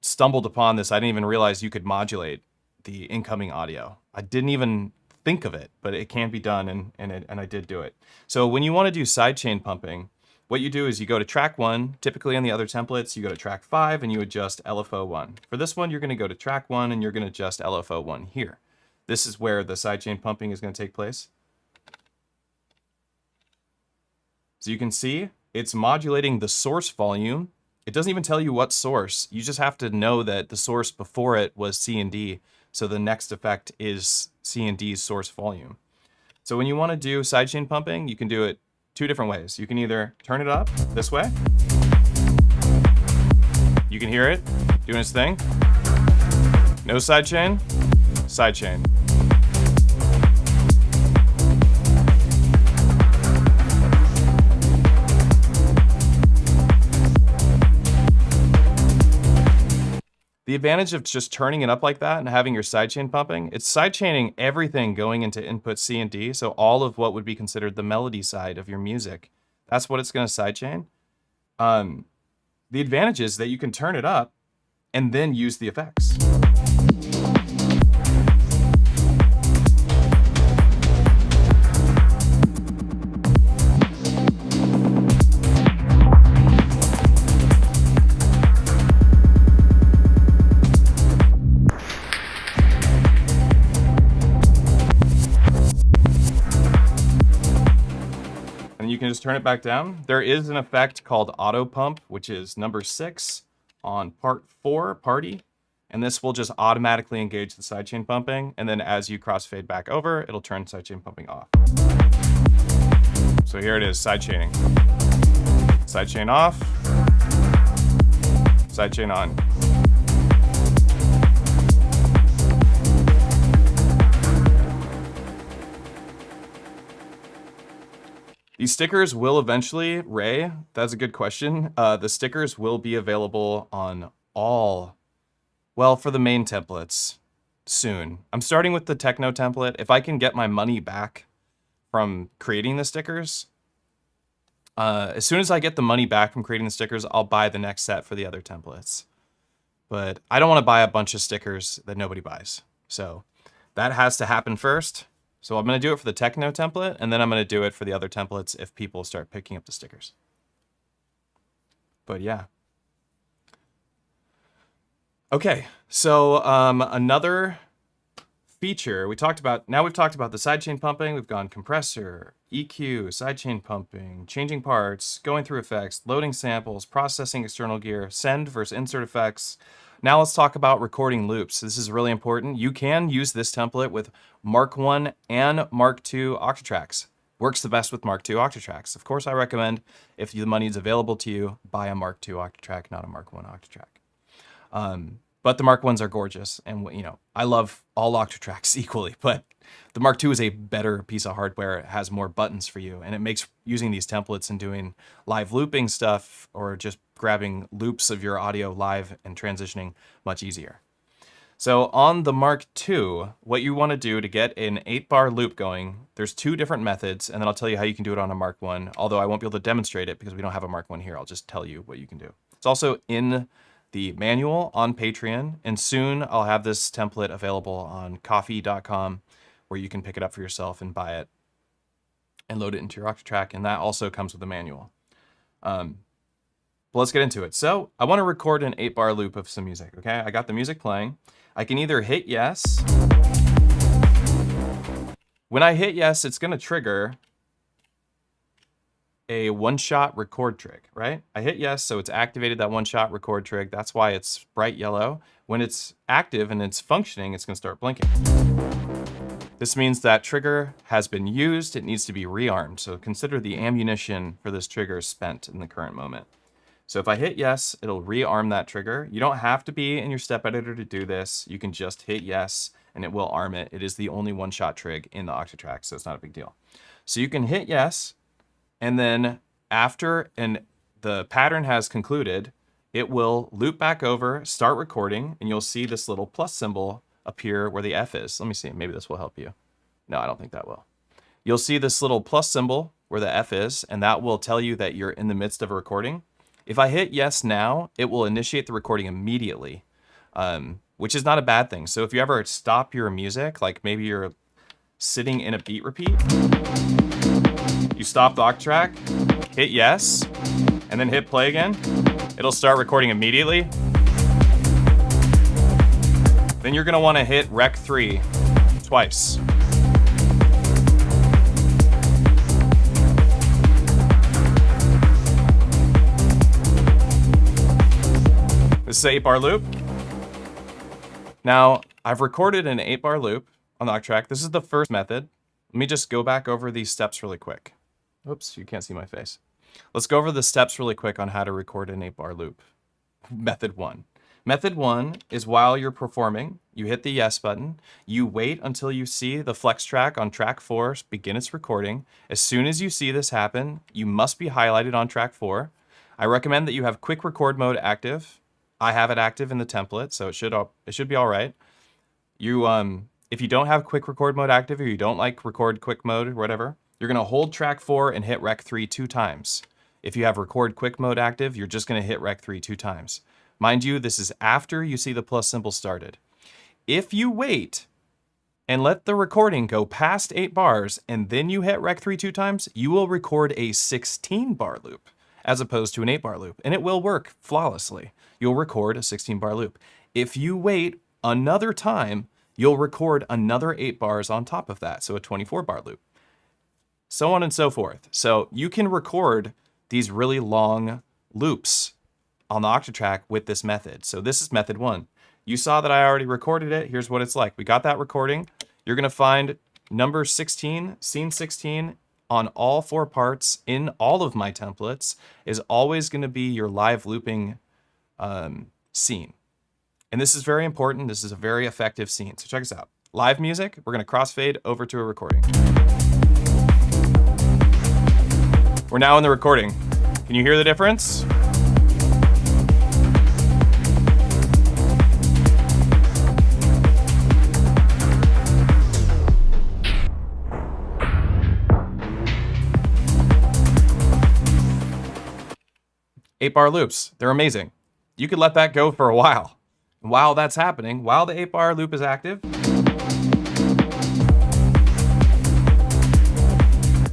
stumbled upon this. I didn't even realize you could modulate the incoming audio. I didn't even think of it, but it can be done, and I did do it. So when you want to do sidechain pumping, what you do is you go to track 1. Typically on the other templates, you go to track 5 and you adjust LFO 1. For this one, you're going to go to track 1 and you're going to adjust LFO 1 here. This is where the sidechain pumping is going to take place. So you can see it's modulating the source volume. It doesn't even tell you what source. You just have to know that the source before it was C and D. So the next effect is C and D's source volume. So when you want to do sidechain pumping, you can do it 2 different ways. You can either turn it up this way. You can hear it doing its thing. No sidechain, sidechain. The advantage of just turning it up like that and having your sidechain pumping, it's sidechaining everything going into input C and D, so all of what would be considered the melody side of your music. That's what it's going to sidechain. The advantage is that you can turn it up and then use the effects. And you can just turn it back down. There is an effect called auto pump, which is number 6 on part 4, party. And this will just automatically engage the sidechain pumping. And then as you crossfade back over, it'll turn sidechain pumping off. So here it is, sidechaining. Sidechain off, sidechain on. These stickers will eventually, Ray, that's a good question. The stickers will be available on all, well, for the main templates soon. I'm starting with the techno template. If I can get my money back from creating the stickers, as soon as I get the money back from creating the stickers, I'll buy the next set for the other templates. But I don't want to buy a bunch of stickers that nobody buys. So that has to happen first. So I'm going to do it for the techno template, and then I'm going to do it for the other templates if people start picking up the stickers. But yeah. Okay, so another feature we've talked about the sidechain pumping. We've gone compressor, EQ, sidechain pumping, changing parts, going through effects, loading samples, processing external gear, send versus insert effects. Now let's talk about recording loops. This is really important. You can use this template with Mark 1 and Mark 2 Octatracks. Works the best with Mark 2 Octatracks. Of course, I recommend, if the money is available to you, buy a Mark 2 Octatrack, not a Mark 1 Octatrack. But the Mark 1s are gorgeous, and you know, I love all Octatracks equally, but the Mark 2 is a better piece of hardware. It has more buttons for you, and it makes using these templates and doing live looping stuff or just grabbing loops of your audio live and transitioning much easier. So on the Mark II, what you want to do to get an 8-bar loop going, there's 2 different methods, and then I'll tell you how you can do it on a Mark I, although I won't be able to demonstrate it because we don't have a Mark I here. I'll just tell you what you can do. It's also in the manual on Patreon, and soon I'll have this template available on coffee.com where you can pick it up for yourself and buy it and load it into your Octatrack, and that also comes with a manual. But let's get into it. So I want to record an 8-bar loop of some music, okay? I got the music playing. I can either hit yes. When I hit yes, it's going to trigger a one-shot record trig, right? I hit yes, so it's activated that one-shot record trig. That's why it's bright yellow. When it's active and it's functioning, it's going to start blinking. This means that trigger has been used. It needs to be rearmed. So consider the ammunition for this trigger spent in the current moment. So if I hit yes, it'll rearm that trigger. You don't have to be in your step editor to do this. You can just hit yes, and it will arm it. It is the only one-shot trig in the Octatrack, so it's not a big deal. So you can hit yes, and then after the pattern has concluded, it will loop back over, start recording, and you'll see this little plus symbol appear where the F is. Let me see, maybe this will help you. No, I don't think that will. You'll see this little plus symbol where the F is, and that will tell you that you're in the midst of a recording. If I hit yes now, it will initiate the recording immediately, which is not a bad thing. So if you ever stop your music, like maybe you're sitting in a beat repeat, you stop the Octatrack, hit yes, and then hit play again, it'll start recording immediately. Then you're gonna wanna hit Rec 3 twice. This is an 8-bar loop. Now, I've recorded an 8-bar loop on the Octatrack. This is the first method. Let me just go back over these steps really quick. Oops, you can't see my face. Let's go over the steps really quick on how to record an 8-bar loop. Method 1. Method 1 is while you're performing, you hit the yes button, you wait until you see the flex track on track 4 begin its recording. As soon as you see this happen, you must be highlighted on track 4. I recommend that you have quick record mode active. I have it active in the template, so it should be all right. You if you don't have quick record mode active, or you don't like record quick mode or whatever, you're gonna hold track 4 and hit rec 3 2 times. If you have record quick mode active, you're just gonna hit rec 3 2 times. Mind you, this is after you see the plus symbol started. If you wait and let the recording go past 8 bars and then you hit rec 3 2 times, you will record a 16 bar loop as opposed to an 8 bar loop, and it will work flawlessly. You'll record a 16 bar loop. If you wait another time, you'll record another 8 bars on top of that, so a 24 bar loop. So on and so forth. So you can record these really long loops on the Octatrack with this method. So this is method 1. You saw that I already recorded it. Here's what it's like. We got that recording. You're gonna find number 16, scene 16, on all 4 parts in all of my templates is always gonna be your live looping scene. And this is very important. This is a very effective scene. So check this out. Live music, we're gonna crossfade over to a recording. We're now in the recording. Can you hear the difference? Eight bar loops, they're amazing. You could let that go for a while. While that's happening, while the 8 bar loop is active,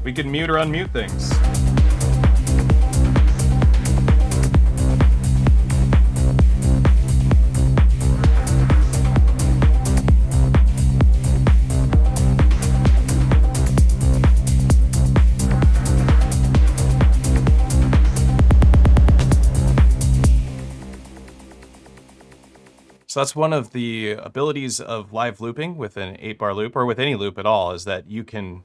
we can mute or unmute things. So that's one of the abilities of live looping with an 8 bar loop, or with any loop at all, is that you can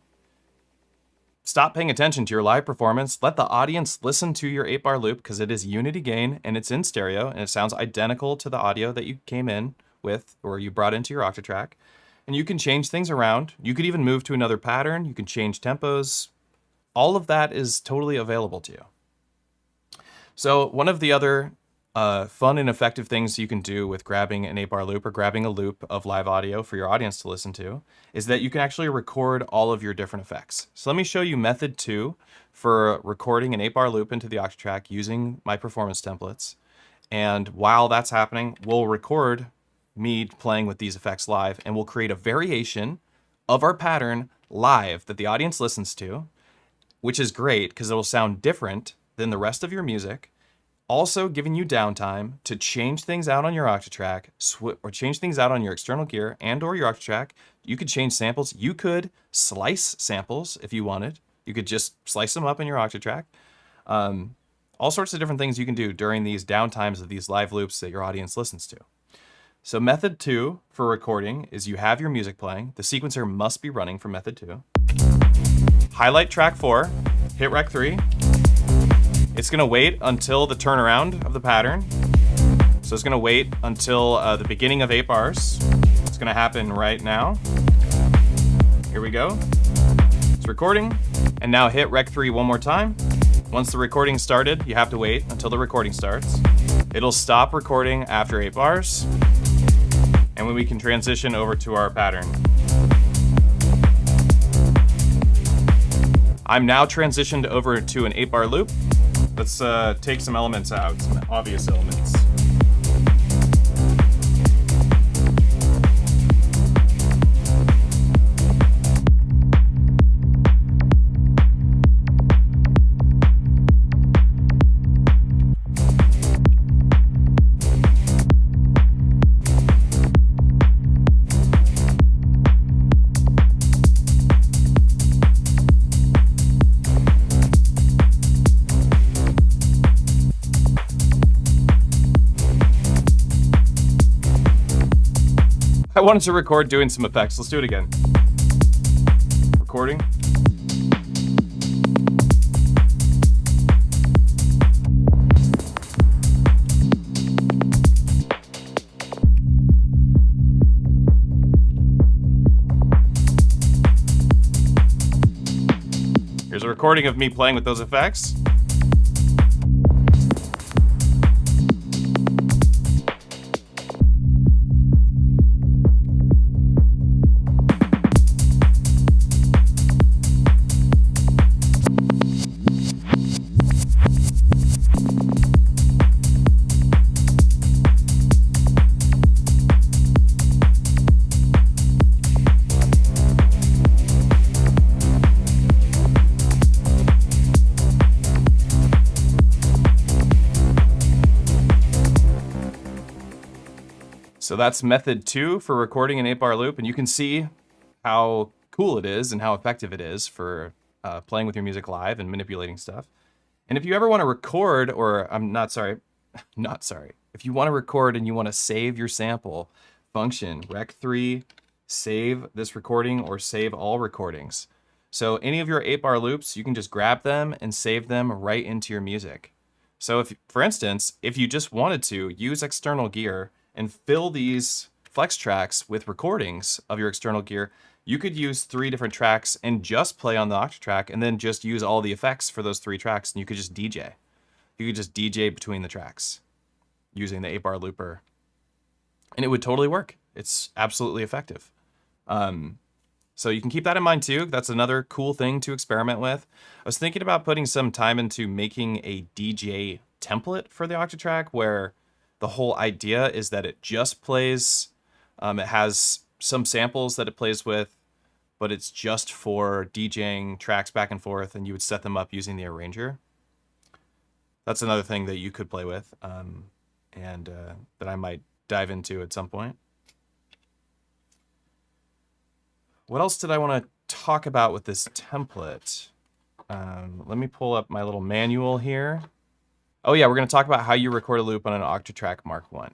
stop paying attention to your live performance, let the audience listen to your 8 bar loop, because it is unity gain and it's in stereo and it sounds identical to the audio that you came in with or you brought into your Octatrack. And you can change things around. You could even move to another pattern. You can change tempos. All of that is totally available to you. So one of the other fun and effective things you can do with grabbing an 8 bar loop or grabbing a loop of live audio for your audience to listen to is that you can actually record all of your different effects. So let me show you method 2 for recording an 8 bar loop into the Octatrack using my performance templates. And while that's happening, we'll record me playing with these effects live, and we'll create a variation of our pattern live that the audience listens to, which is great because it will sound different than the rest of your music. Also giving you downtime to change things out on your Octatrack, or change things out on your external gear and or your Octatrack. You could change samples. You could slice samples if you wanted. You could just slice them up in your Octatrack. All sorts of different things you can do during these downtimes of these live loops that your audience listens to. So method 2 for recording is you have your music playing. The sequencer must be running for method 2. Highlight track 4, hit rec 3. It's gonna wait until the turnaround of the pattern. So it's gonna wait until the beginning of 8 bars. It's gonna happen right now. Here we go. It's recording. And now hit rec 3 one more time. Once the recording started, you have to wait until the recording starts. It'll stop recording after 8 bars. And then we can transition over to our pattern. I'm now transitioned over to an 8 bar loop. Let's take some elements out, some obvious elements. I wanted to record doing some effects. Let's do it again. Recording. Here's a recording of me playing with those effects. So that's method 2 for recording an 8-bar loop, and you can see how cool it is and how effective it is for playing with your music live and manipulating stuff. And if you ever want to record, or I'm not sorry, not sorry. If you want to record and you want to save your sample, function rec3 save this recording or save all recordings. So any of your 8-bar loops, you can just grab them and save them right into your music. So if, for instance, if you just wanted to use external gear and fill these flex tracks with recordings of your external gear, you could use 3 different tracks and just play on the Octatrack and then just use all the effects for those 3 tracks, and you could just DJ. You could just DJ between the tracks using the 8-bar looper, and it would totally work. It's absolutely effective. So you can keep that in mind too. That's another cool thing to experiment with. I was thinking about putting some time into making a DJ template for the Octatrack where the whole idea is that it just plays, it has some samples that it plays with, but it's just for DJing tracks back and forth, and you would set them up using the arranger. That's another thing that you could play with, and that I might dive into at some point. What else did I want to talk about with this template? Let me pull up my little manual here. Oh yeah, we're going to talk about how you record a loop on an Octatrack Mark I.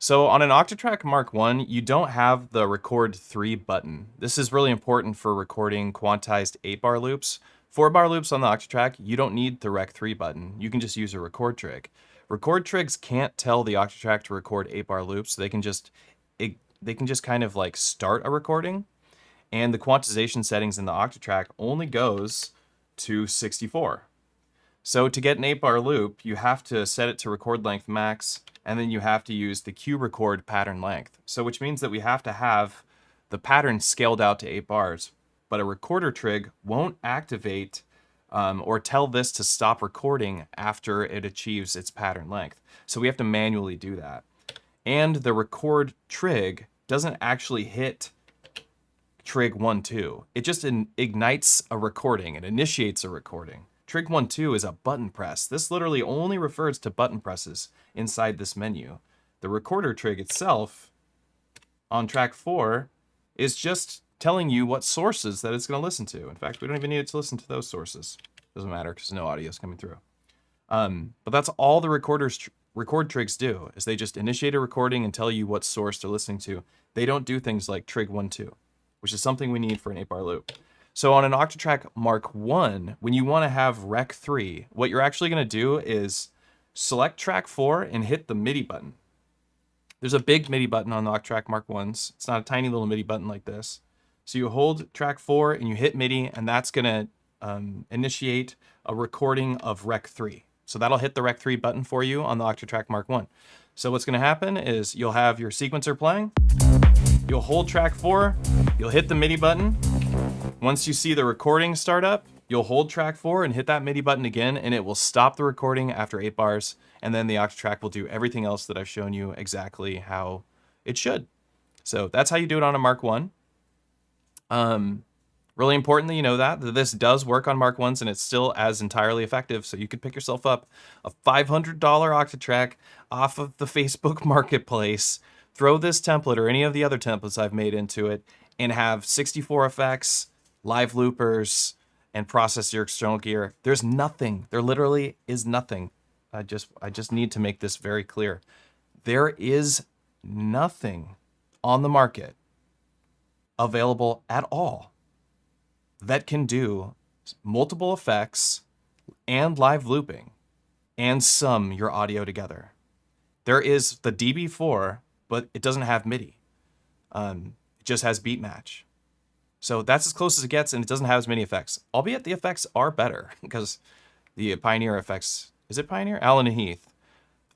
So on an Octatrack Mark I, you don't have the record 3 button. This is really important for recording quantized 8-bar loops. 4-bar loops on the Octatrack, you don't need the rec 3 button. You can just use a record trig. Record trigs can't tell the Octatrack to record 8-bar loops. They can just kind of like start a recording, and the quantization settings in the Octatrack only goes to 64. So to get an 8-bar loop, you have to set it to record length max, and then you have to use the Q record pattern length. So which means that we have to have the pattern scaled out to 8 bars, but a recorder trig won't activate or tell this to stop recording after it achieves its pattern length. So we have to manually do that. And the record trig doesn't actually hit trig 1, 2. It just ignites a recording. It initiates a recording. Trig 1, 2 is a button press. This literally only refers to button presses inside this menu. The recorder trig itself on track 4 is just telling you what sources that it's going to listen to. In fact, we don't even need it to listen to those sources. Doesn't matter because no audio is coming through. But that's all the record trigs do, is they just initiate a recording and tell you what source they're listening to. They don't do things like trig 1, 2, which is something we need for an 8-bar loop. So on an Octatrack Mark I, when you want to have rec 3, what you're actually going to do is select track 4 and hit the MIDI button. There's a big MIDI button on the Octatrack Mark I's. It's not a tiny little MIDI button like this. So you hold track 4 and you hit MIDI, and that's going to initiate a recording of rec 3. So that'll hit the rec 3 button for you on the Octatrack Mark I. So what's going to happen is you'll have your sequencer playing. You'll hold track 4. You'll hit the MIDI button. Once you see the recording start up, you'll hold track 4 and hit that MIDI button again, and it will stop the recording after 8 bars, and then the Octatrack will do everything else that I've shown you exactly how it should. So that's how you do it on a Mark I. Really important that you know that this does work on Mark I's, and it's still as entirely effective, so you could pick yourself up a $500 Octatrack off of the Facebook Marketplace, throw this template or any of the other templates I've made into it, and have 64 effects, live loopers, and process your external gear. There's nothing. There literally is nothing. I just need to make this very clear. There is nothing on the market available at all that can do multiple effects and live looping and sum your audio together. There is the DB4, but it doesn't have MIDI. It just has beat match. So that's as close as it gets, and it doesn't have as many effects. Albeit the effects are better, because the Pioneer effects, is it Pioneer? Allen and Heath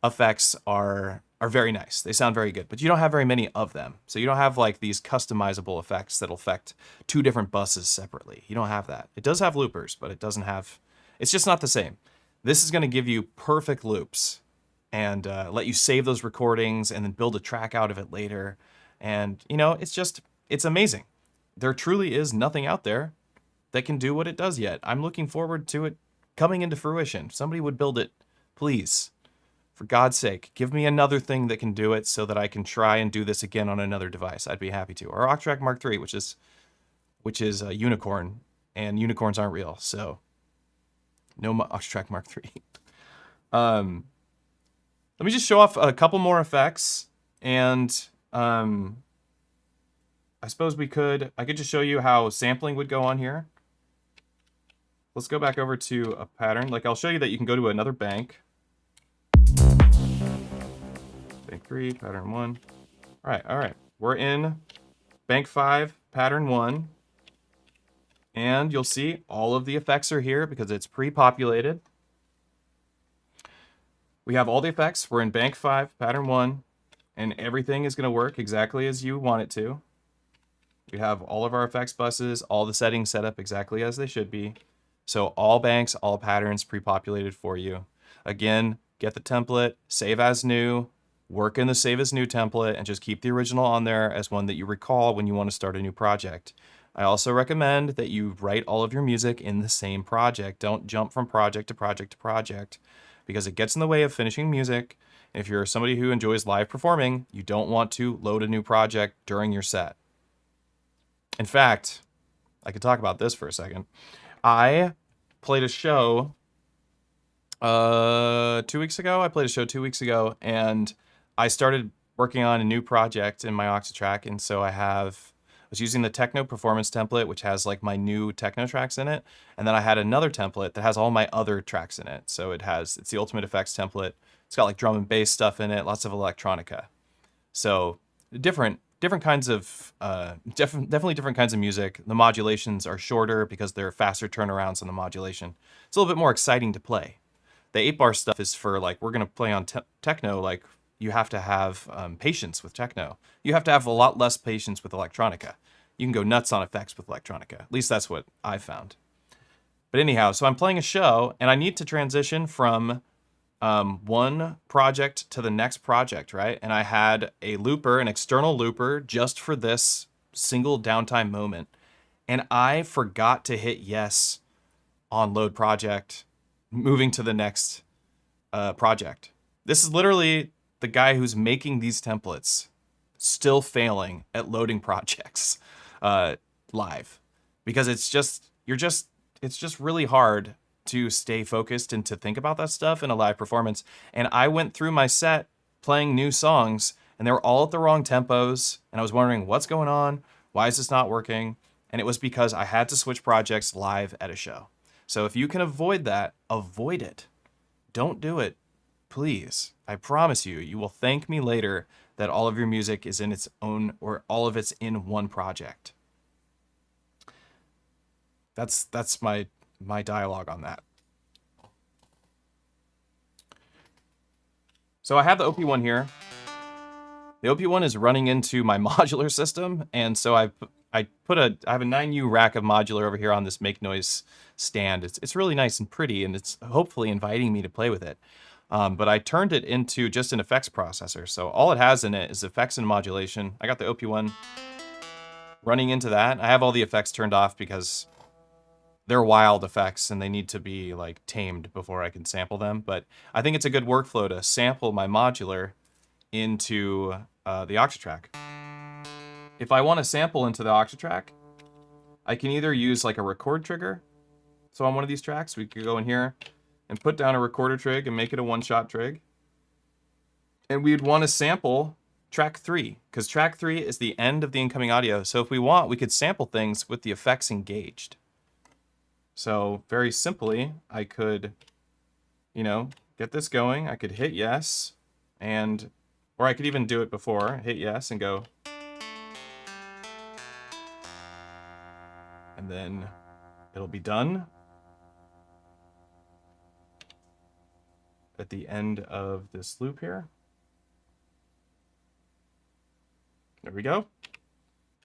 effects are very nice. They sound very good, but you don't have very many of them. So you don't have like these customizable effects that'll affect 2 different buses separately. You don't have that. It does have loopers, but it doesn't have, it's just not the same. This is going to give you perfect loops and let you save those recordings and then build a track out of it later. And, you know, it's amazing. There truly is nothing out there that can do what it does yet. I'm looking forward to it coming into fruition. If somebody would build it, please. For God's sake, give me another thing that can do it so that I can try and do this again on another device. I'd be happy to. Or Octatrack Mark III, which is a unicorn, and unicorns aren't real, so no Octatrack Mark III. Let me just show off a couple more effects, and I suppose I could just show you how sampling would go on here. Let's go back over to a pattern. Like, I'll show you that you can go to another bank. Bank 3, pattern 1. All right. We're in bank 5, pattern 1. And you'll see all of the effects are here because it's pre-populated. We have all the effects. We're in bank 5, pattern 1. And everything is going to work exactly as you want it to. We have all of our effects buses, all the settings set up exactly as they should be. So all banks, all patterns pre-populated for you. Again, get the template, save as new, work in the save as new template, and just keep the original on there as one that you recall when you want to start a new project. I also recommend that you write all of your music in the same project. Don't jump from project to project to project because it gets in the way of finishing music. If you're somebody who enjoys live performing, you don't want to load a new project during your set. In fact, I could talk about this for a second. I played a show 2 weeks ago. I played a show 2 weeks ago, and I started working on a new project in my Octatrack, and so I was using the techno performance template, which has like my new techno tracks in it, and then I had another template that has all my other tracks in it. So it's the Ultimate Effects template. It's got like drum and bass stuff in it, lots of electronica. So different kinds of definitely different kinds of music. The modulations are shorter because they're faster turnarounds on the modulation. It's a little bit more exciting to play. The 8-bar stuff is for like, we're gonna play on techno, like you have to have patience with techno. You have to have a lot less patience with electronica. You can go nuts on effects with electronica. At least that's what I found. But anyhow, so I'm playing a show and I need to transition from one project to the next project, right? And I had a looper, an external looper, just for this single downtime moment. And I forgot to hit yes on load project, moving to the next project. This is literally the guy who's making these templates still failing at loading projects live, because it's just really hard to stay focused and to think about that stuff in a live performance. And I went through my set playing new songs and they were all at the wrong tempos. And I was wondering what's going on? Why is this not working? And it was because I had to switch projects live at a show. So if you can avoid that, avoid it. Don't do it, please. I promise you, you will thank me later that all of your music is in its own, or all of it's in one project. That's my dialogue on that. So I have the OP1 here. The OP1 is running into my modular system, and so I have a 9U rack of modular over here on this make noise stand. It's really nice and pretty, and it's hopefully inviting me to play with it. But I turned it into just an effects processor. So all it has in it is effects and modulation. I got the OP1 running into that. I have all the effects turned off because they're wild effects and they need to be like tamed before I can sample them. But I think it's a good workflow to sample my modular into the Octatrack. If I want to sample into the Octatrack, I can either use like a record trigger. So on one of these tracks, we could go in here and put down a recorder trig and make it a one-shot trig. And we'd want to sample track 3, because track 3 is the end of the incoming audio. So if we want, we could sample things with the effects engaged. So very simply, I could, get this going. I could hit yes, or I could even do it before, hit yes and go. And then it'll be done at the end of this loop here. There we go.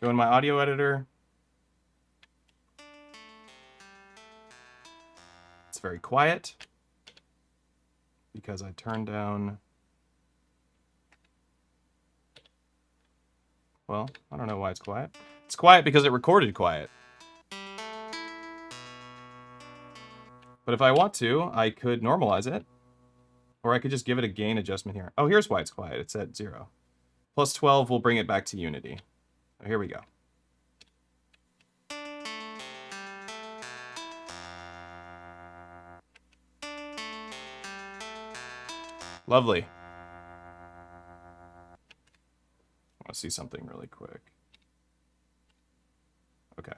Go in my audio editor. It's very quiet because I turned down, well, I don't know why it's quiet. It's quiet because it recorded quiet. But if I want to, I could normalize it Or I could just give it a gain adjustment here. Oh, here's why it's quiet. It's at 0. Plus 12 will bring it back to unity. Oh, here we go. Lovely. I want to see something really quick. Okay.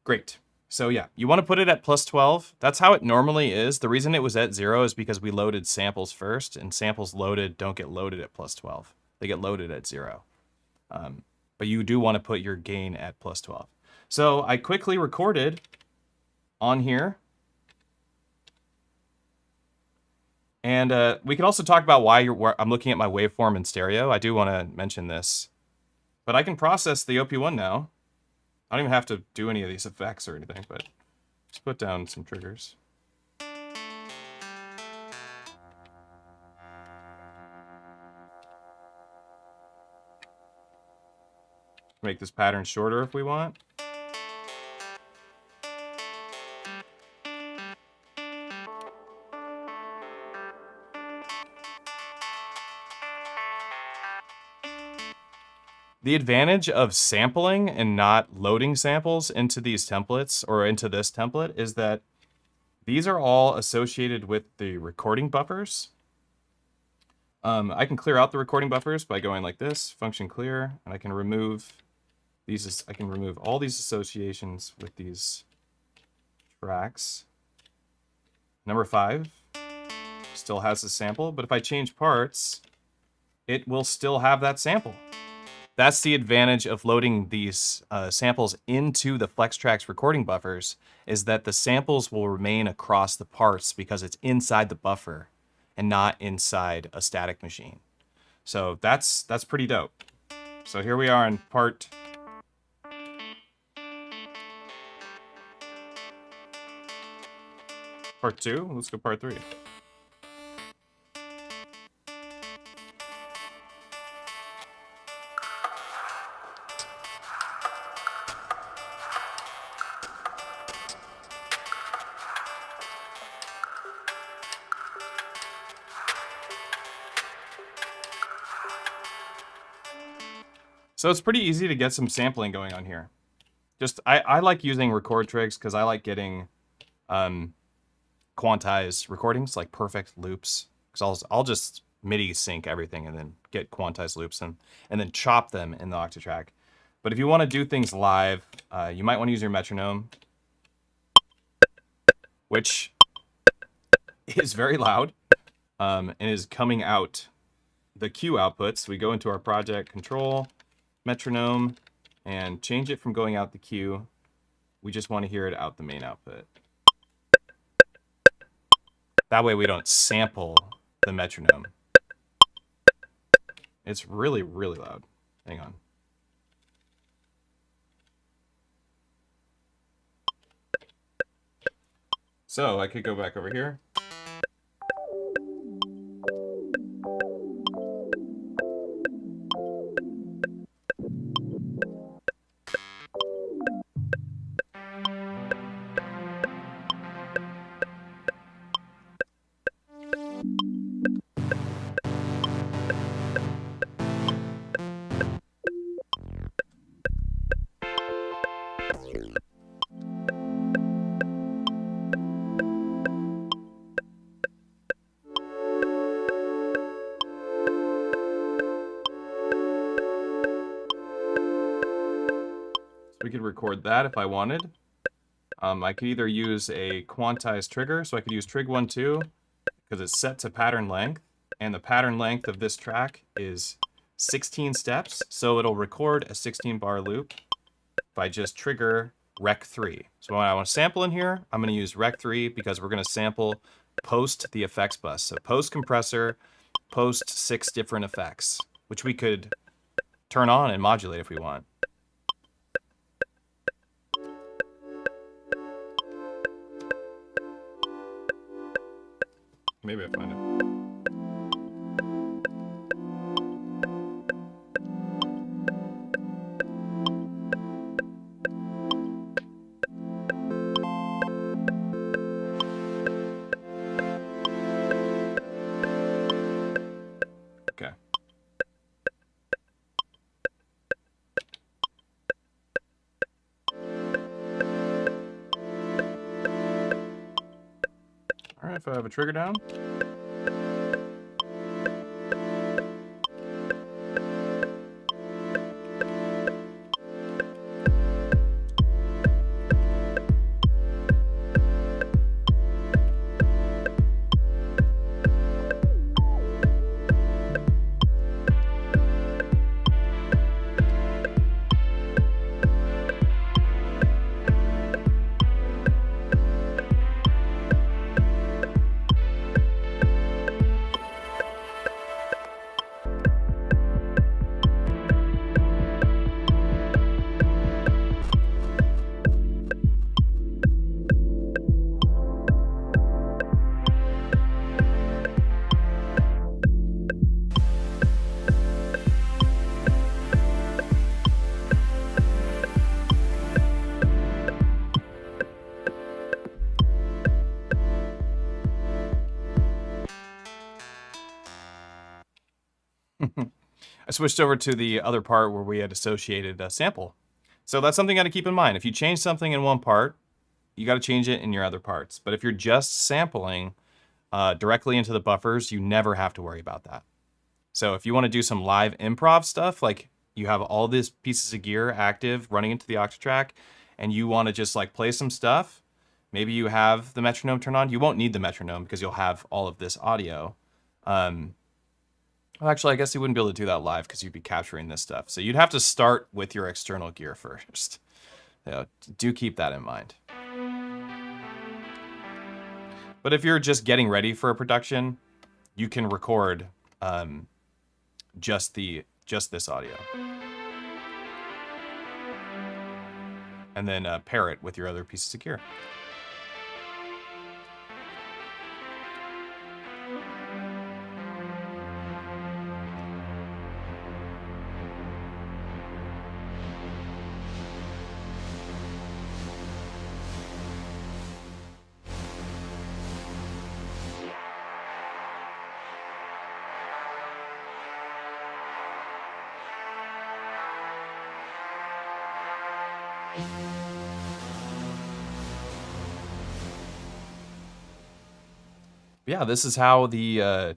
Great. So yeah, you want to put it at plus 12. That's how it normally is. The reason it was at 0 is because we loaded samples first, and samples loaded don't get loaded at plus 12. They get loaded at 0. But you do want to put your gain at plus 12. So I quickly recorded on here. And we can also talk about why I'm looking at my waveform in stereo. I do want to mention this. But I can process the OP1 now. I don't even have to do any of these effects or anything, but let's put down some triggers. Make this pattern shorter if we want. The advantage of sampling and not loading samples into these templates or into this template is that these are all associated with the recording buffers. I can clear out the recording buffers by going like this, function clear, and I can remove these. I can remove all these associations with these tracks. Number 5 still has the sample, but if I change parts, it will still have that sample. That's the advantage of loading these samples into the FlexTrack's recording buffers, is that the samples will remain across the parts because it's inside the buffer and not inside a static machine. So that's pretty dope. So here we are in part 2. Let's go part 3. So it's pretty easy to get some sampling going on here. Just I like using record trigs because I like getting quantized recordings, like perfect loops. Because I'll just MIDI sync everything and then get quantized loops and then chop them in the Octatrack. But if you want to do things live, you might want to use your metronome, which is very loud and is coming out the cue outputs. We go into our project control, metronome, and change it from going out the cue. We just want to hear it out the main output. That way we don't sample the metronome. It's really, really loud. Hang on. So I could go back over here. We could record that if I wanted. I could either use a quantized trigger, so I could use trig 1, 2, because it's set to pattern length, and the pattern length of this track is 16 steps, so it'll record a 16-bar loop if I just trigger rec 3. So when I want to sample in here, I'm going to use rec 3 because we're going to sample post the effects bus. So post compressor, post 6 different effects, which we could turn on and modulate if we want. Maybe I find it. if I have a trigger down. I switched over to the other part where we had associated a sample. So that's something you got to keep in mind. If you change something in one part, you got to change it in your other parts. But if you're just sampling directly into the buffers, you never have to worry about that. So if you want to do some live improv stuff, like you have all these pieces of gear active running into the Octatrack, and you want to just like play some stuff, maybe you have the metronome turned on. You won't need the metronome because you'll have all of this audio. Well, actually, I guess you wouldn't be able to do that live because you'd be capturing this stuff. So you'd have to start with your external gear first. Do keep that in mind. But if you're just getting ready for a production, you can record just this audio. And then pair it with your other pieces of gear. Yeah, this is how the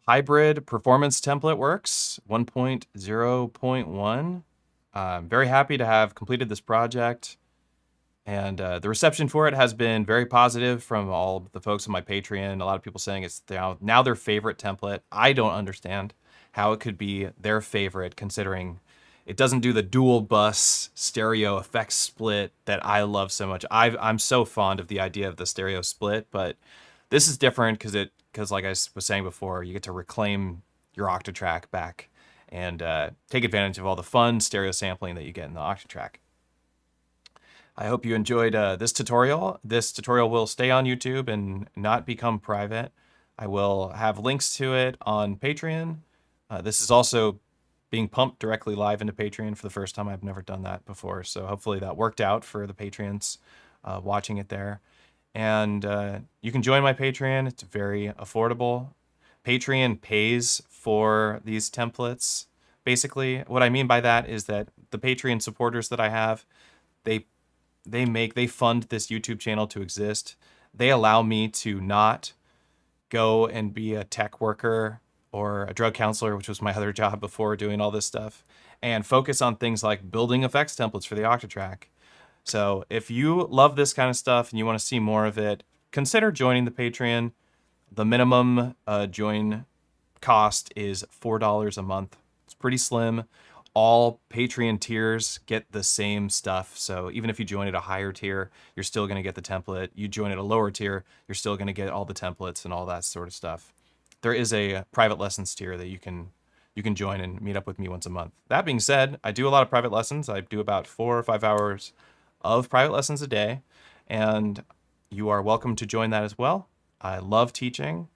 hybrid performance template works, 1.0.1. I'm very happy to have completed this project, and the reception for it has been very positive from all the folks on my Patreon. A lot of people saying it's now their favorite template. I don't understand how it could be their favorite, considering it doesn't do the dual bus stereo effects split that I love so much. I'm so fond of the idea of the stereo split, but this is different because like I was saying before, you get to reclaim your Octatrack back and take advantage of all the fun stereo sampling that you get in the Octatrack. I hope you enjoyed this tutorial. This tutorial will stay on YouTube and not become private. I will have links to it on Patreon. This is also being pumped directly live into Patreon for the first time. I've never done that before, so hopefully that worked out for the Patreons watching it there. And you can join my Patreon. It's very affordable. Patreon pays for these templates. Basically, what I mean by that is that the Patreon supporters that I have, they fund this YouTube channel to exist. They allow me to not go and be a tech worker or a drug counselor, which was my other job before doing all this stuff, and focus on things like building effects templates for the Octatrack. So if you love this kind of stuff and you want to see more of it, consider joining the Patreon. The minimum join cost is $4 a month. It's pretty slim. All Patreon tiers get the same stuff. So even if you join at a higher tier, you're still going to get the template. You join at a lower tier, you're still going to get all the templates and all that sort of stuff. There is a private lessons tier that you can join and meet up with me once a month. That being said, I do a lot of private lessons. I do about 4 or 5 hours of private lessons a day, and you are welcome to join that as well. I love teaching. You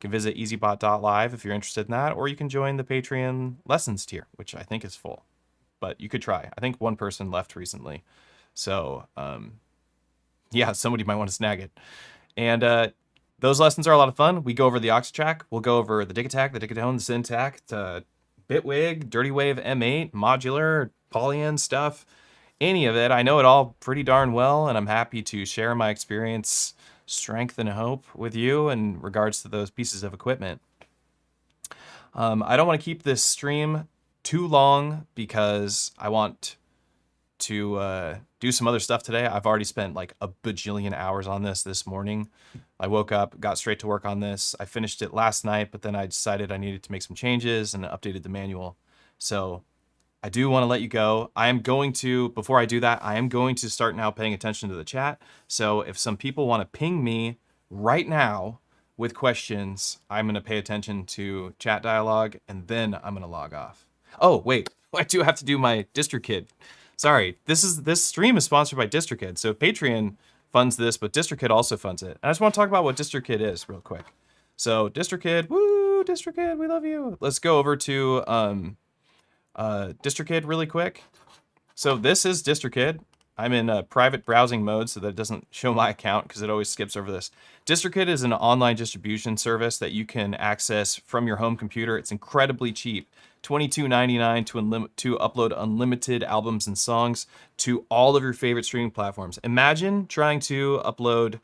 can visit EZBOT.live if you're interested in that, or you can join the Patreon lessons tier, which I think is full, but you could try. I think one person left recently, so yeah, somebody might want to snag it. And those lessons are a lot of fun. We go over the Octatrack, we'll go over the Digitak, the Dicatone, the Syntact, Bitwig, Dirty Wave M8, modular, Polyend stuff. Any of it. I know it all pretty darn well, and I'm happy to share my experience, strength and hope with you in regards to those pieces of equipment. I don't want to keep this stream too long because I want to do some other stuff today. I've already spent like a bajillion hours on this morning. I woke up, got straight to work on this. I finished it last night, but then I decided I needed to make some changes and updated the manual. So I do want to let you go. I am going to, before I do that, I am going to start now paying attention to the chat. So if some people want to ping me right now with questions, I'm going to pay attention to chat dialogue, and then I'm going to log off. Oh, wait, I do have to do my DistroKid. Sorry, this stream is sponsored by DistroKid. So Patreon funds this, but DistroKid also funds it. And I just want to talk about what DistroKid is real quick. So DistroKid, woo, DistroKid, we love you. Let's go over to DistroKid really quick. So this is DistroKid. I'm in private browsing mode so that it doesn't show my account because it always skips over this. DistroKid is an online distribution service that you can access from your home computer. It's incredibly cheap. $22.99 to upload unlimited albums and songs to all of your favorite streaming platforms. Imagine trying to upload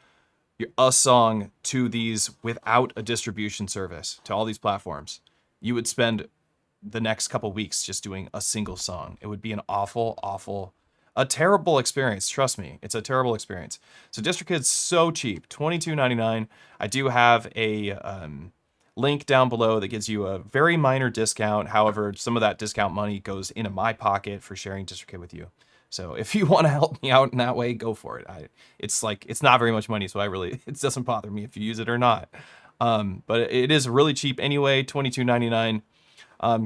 a song to these without a distribution service to all these platforms. You would spend the next couple weeks just doing a single song. It would be an a terrible experience. Trust me, it's a terrible experience. So DistroKid's so cheap, $22.99. I do have a link down below that gives you a very minor discount. However, some of that discount money goes into my pocket for sharing DistroKid with you. So if you want to help me out in that way, go for it. It's not very much money, so it doesn't bother me if you use it or not. But it is really cheap anyway, $22.99.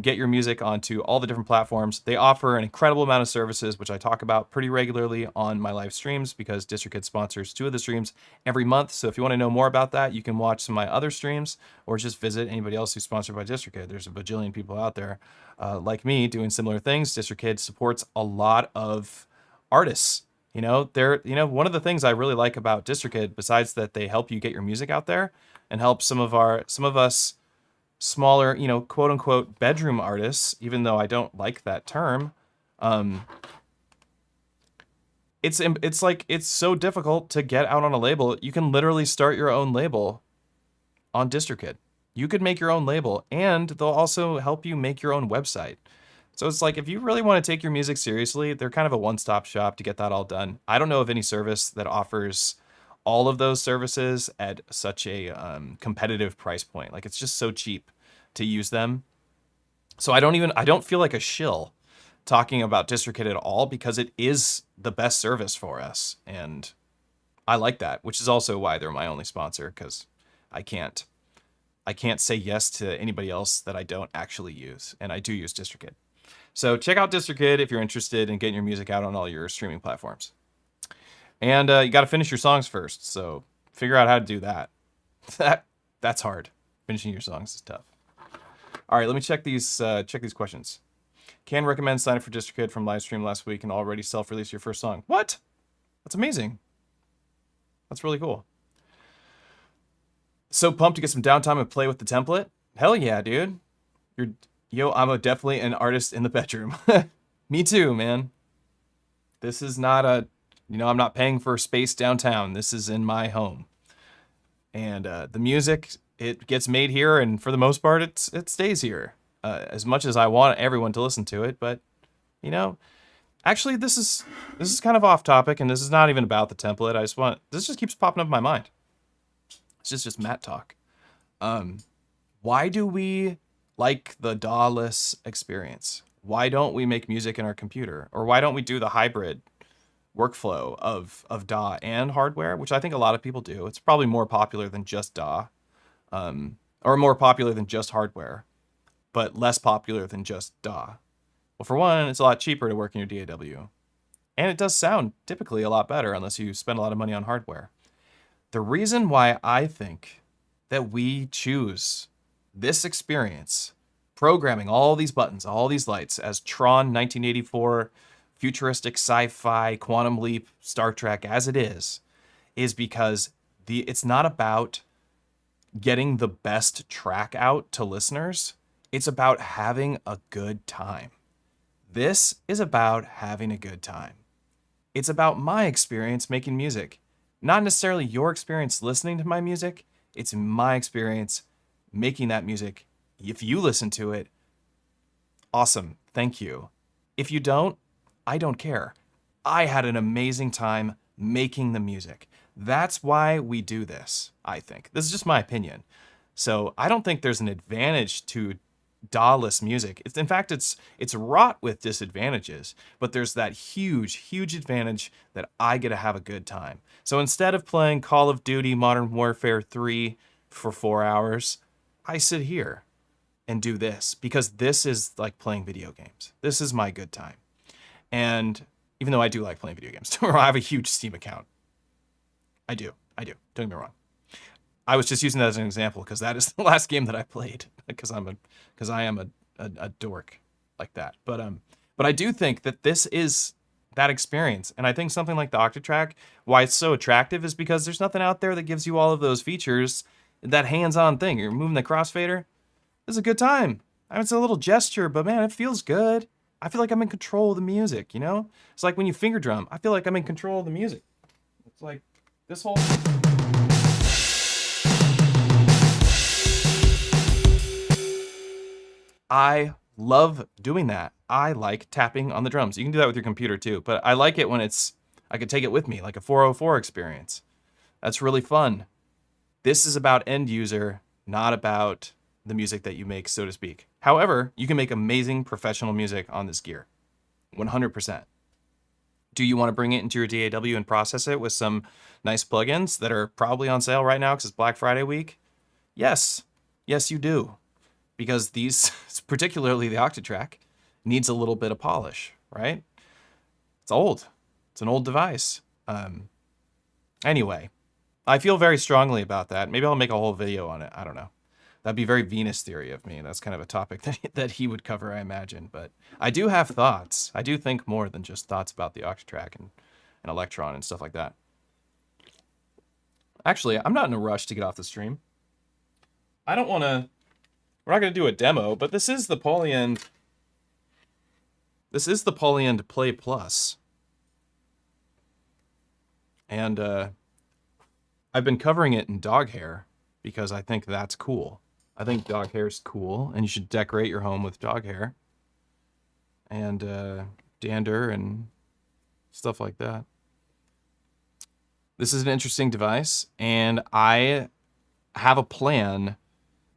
Get your music onto all the different platforms. They offer an incredible amount of services, which I talk about pretty regularly on my live streams because DistroKid sponsors 2 of the streams every month. So if you want to know more about that, you can watch some of my other streams or just visit anybody else who's sponsored by DistroKid. There's a bajillion people out there like me doing similar things. DistroKid supports a lot of artists. One of the things I really like about DistroKid, besides that they help you get your music out there and help some of us smaller, quote unquote bedroom artists, even though I don't like that term. It's so difficult to get out on a label. You can literally start your own label on DistroKid. You could make your own label, and they'll also help you make your own website. So it's like, if you really want to take your music seriously, they're kind of a one-stop shop to get that all done. I don't know of any service that offers all of those services at such a competitive price point. Like, it's just so cheap to use them. So I don't feel like a shill talking about DistroKid at all because it is the best service for us. And I like that, which is also why they're my only sponsor, because I can't say yes to anybody else that I don't actually use. And I do use DistroKid. So check out DistroKid if you're interested in getting your music out on all your streaming platforms. And you got to finish your songs first, so figure out how to do that. That's hard. Finishing your songs is tough. All right, let me check these questions. Can recommend sign up for DistroKid from live stream last week and already self-release your first song. What? That's amazing. That's really cool. So pumped to get some downtime and play with the template. Hell yeah, dude. I'm definitely an artist in the bedroom. Me too, man. This is not I'm not paying for space downtown. This is in my home. And the music, it gets made here, and for the most part, it stays here. As much as I want everyone to listen to it, but, actually, this is kind of off topic, and this is not even about the template. This just keeps popping up in my mind. It's just Matt talk. Why do we like the DAW-less experience? Why don't we make music in our computer? Or why don't we do the hybrid workflow of DAW and hardware, which I think a lot of people do? It's probably more popular than just DAW, or more popular than just hardware, but less popular than just DAW. Well, for one, it's a lot cheaper to work in your DAW, and it does sound typically a lot better unless you spend a lot of money on hardware. The reason why I think that we choose this experience, programming all these buttons, all these lights, as Tron 1984, futuristic sci-fi, quantum leap, Star Trek as it is because it's not about getting the best track out to listeners. It's about having a good time. This is about having a good time. It's about my experience making music. not necessarily your experience listening to my music. It's my experience making that music. If you listen to it, awesome. Thank you. If you don't, I don't care. I had an amazing time making the music. That's why we do this, I think. This is just my opinion. So I don't think there's an advantage to DAW-less music. In fact, it's wrought with disadvantages, but there's that huge advantage that I get to have a good time. So instead of playing Call of Duty Modern Warfare 3 for 4 hours, I sit here and do this because this is like playing video games. This is my good time. And even though I do like playing video games, I have a huge Steam account. I do. Don't get me wrong. I was just using that as an example because that is the last game that I played because I am a dork like that. But I do think that this is that experience, and I think something like the Octatrack, why it's so attractive is because there's nothing out there that gives you all of those features, that hands-on thing. You're moving the crossfader. It's a good time. I mean, it's a little gesture, but man, it feels good. I feel like I'm in control of the music, you know? It's like when you finger drum. I feel like I'm in control of the music. It's like this whole... I love doing that. I like tapping on the drums. You can do that with your computer too, but I like it when I could take it with me, like a 404 experience. That's really fun. This is about end user, not about the music that you make, so to speak. However, you can make amazing professional music on this gear, 100%. Do you want to bring it into your DAW and process it with some nice plugins that are probably on sale right now because it's Black Friday week? Yes, you do. Because these, particularly the Octatrack, needs a little bit of polish, right? It's old. It's an old device. Anyway, I feel very strongly about that. Maybe I'll make a whole video on it. I don't know. That'd be very Venus theory of me. That's kind of a topic that he would cover, I imagine. But I do have thoughts. I do think more than just thoughts about the Octatrack and Elektron and stuff like that. Actually, I'm not in a rush to get off the stream. I don't want to... We're not going to do a demo, but this is the Polyend. This is the Polyend Play Plus. And I've been covering it in dog hair because I think that's cool. I think dog hair is cool, and you should decorate your home with dog hair and dander and stuff like that. This is an interesting device, and I have a plan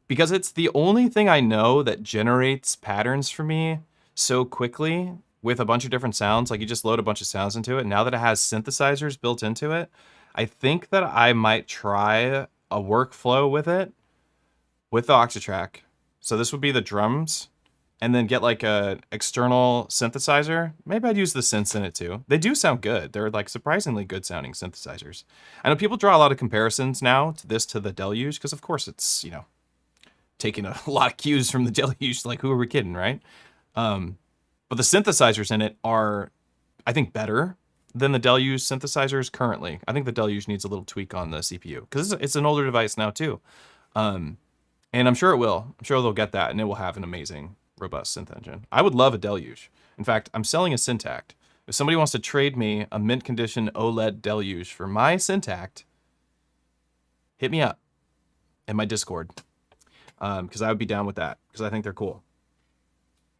because it's the only thing I know that generates patterns for me so quickly with a bunch of different sounds. Like you just load a bunch of sounds into it. Now that it has synthesizers built into it, I think that I might try a workflow with it, with the Octatrack. So this would be the drums, and then get like a external synthesizer. Maybe I'd use the synths in it too. They do sound good. They're like surprisingly good sounding synthesizers. I know people draw a lot of comparisons now to this to the Deluge, because of course it's, you know, taking a lot of cues from the Deluge. Like, who are we kidding, right? But the synthesizers in it are, I think, better than the Deluge synthesizers currently. I think the Deluge needs a little tweak on the CPU, because it's an older device now too. And I'm sure it will. I'm sure they'll get that, and it will have an amazing, robust synth engine. I would love a Deluge. In fact, I'm selling a Syntact. If somebody wants to trade me a mint condition OLED Deluge for my Syntact, hit me up in my Discord, because I would be down with that, because I think they're cool.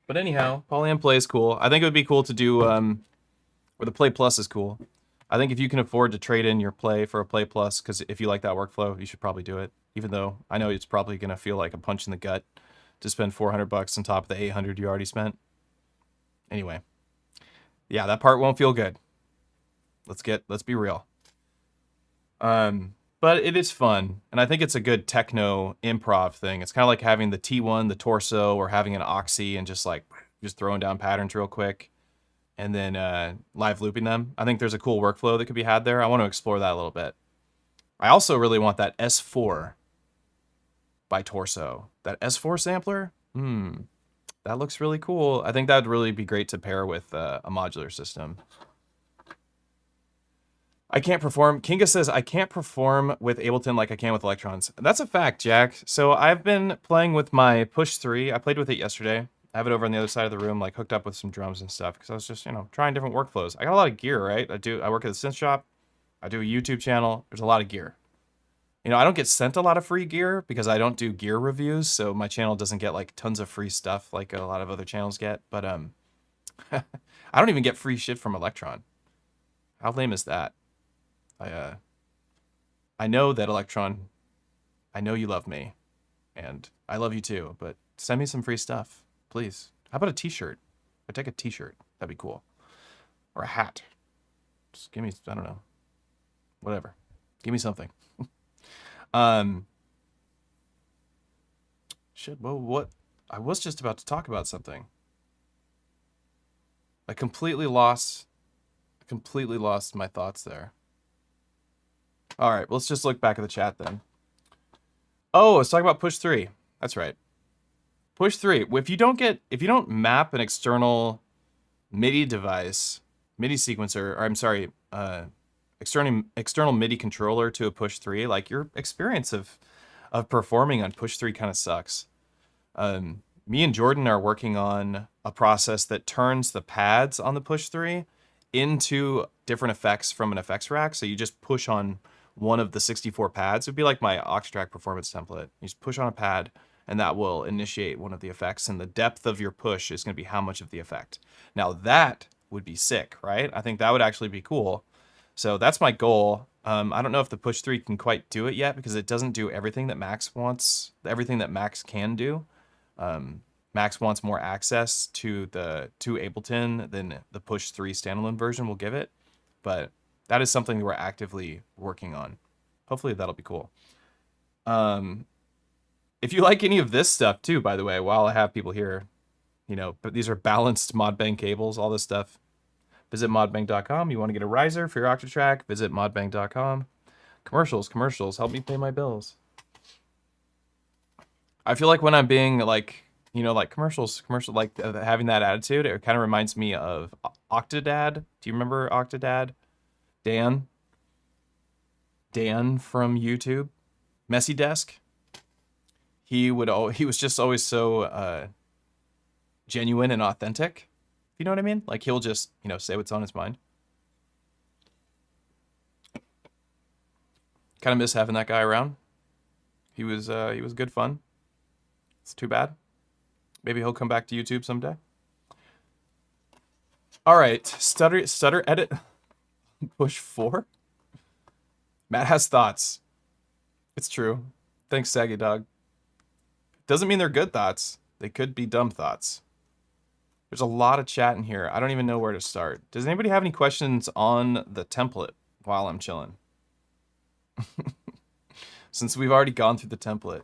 But anyhow, Polyend Play is cool. I think it would be cool to do, or the Play Plus is cool. I think if you can afford to trade in your Play for a Play Plus, because if you like that workflow, you should probably do it. Even though I know it's probably going to feel like a punch in the gut to spend $400 on top of the $800 you already spent. Anyway, yeah, that part won't feel good. Let's be real. But it is fun, and I think it's a good techno improv thing. It's kind of like having the T1, the torso, or having an Oxy and just throwing down patterns real quick, and then live looping them. I think there's a cool workflow that could be had there. I want to explore that a little bit. I also really want that S4 by Torso. That S4 sampler? That looks really cool. I think that would really be great to pair with a modular system. I can't perform. Kinga says, I can't perform with Ableton like I can with Electrons. That's a fact, Jack. So I've been playing with my Push 3. I played with it yesterday. I have it over on the other side of the room, like hooked up with some drums and stuff, because I was just, trying different workflows. I got a lot of gear, right? I work at the synth shop. I do a YouTube channel. There's a lot of gear. You know, I don't get sent a lot of free gear because I don't do gear reviews, so my channel doesn't get like tons of free stuff like a lot of other channels get. But I don't even get free shit from Elektron. How lame is that? I know that Elektron, I know you love me, and I love you too, but send me some free stuff, please. How about a t-shirt? I'd take a t-shirt. That'd be cool. Or a hat. Just give me, I don't know. Whatever. Give me something. Shit, well, what? I was just about to talk about something. I completely lost my thoughts there. All right, let's just look back at the chat then. Oh, let's talk about push 3. That's right. Push 3. If you don't map an external MIDI device, MIDI sequencer, or I'm sorry, external MIDI controller to a push 3, like your experience of performing on push 3 kind of sucks. Me and Jordan are working on a process that turns the pads on the push 3 into different effects from an effects rack. So you just push on one of the 64 pads. It would be like my Octatrack performance template. You just push on a pad and that will initiate one of the effects, and the depth of your push is going to be how much of the effect. Now that would be sick, right? I think that would actually be cool. So that's my goal. I don't know if the push 3 can quite do it yet because it doesn't do everything that Max wants, everything that Max can do. Max wants more access to Ableton than the push 3 standalone version will give it, but that is something we're actively working on. Hopefully that'll be cool. If you like any of this stuff too, by the way, while I have people here, you know, but these are balanced Modbang cables, all this stuff. Visit modbang.com. You want to get a riser for your Octatrack, visit modbang.com. Commercials, help me pay my bills. I feel like when I'm being like, you know, like commercial, like having that attitude, it kind of reminds me of Octadad. Do you remember Octadad? Dan from YouTube, Messy Desk. He was just always so genuine and authentic. You know what I mean? Like he'll just, you know, say what's on his mind. Kind of miss having that guy around. He was good fun. It's too bad. Maybe he'll come back to YouTube someday. All right, stutter edit, push 4. Matt has thoughts. It's true. Thanks, Saggy Dog. Doesn't mean they're good thoughts. They could be dumb thoughts. There's a lot of chat in here. I don't even know where to start. Does anybody have any questions on the template while I'm chilling? Since we've already gone through the template.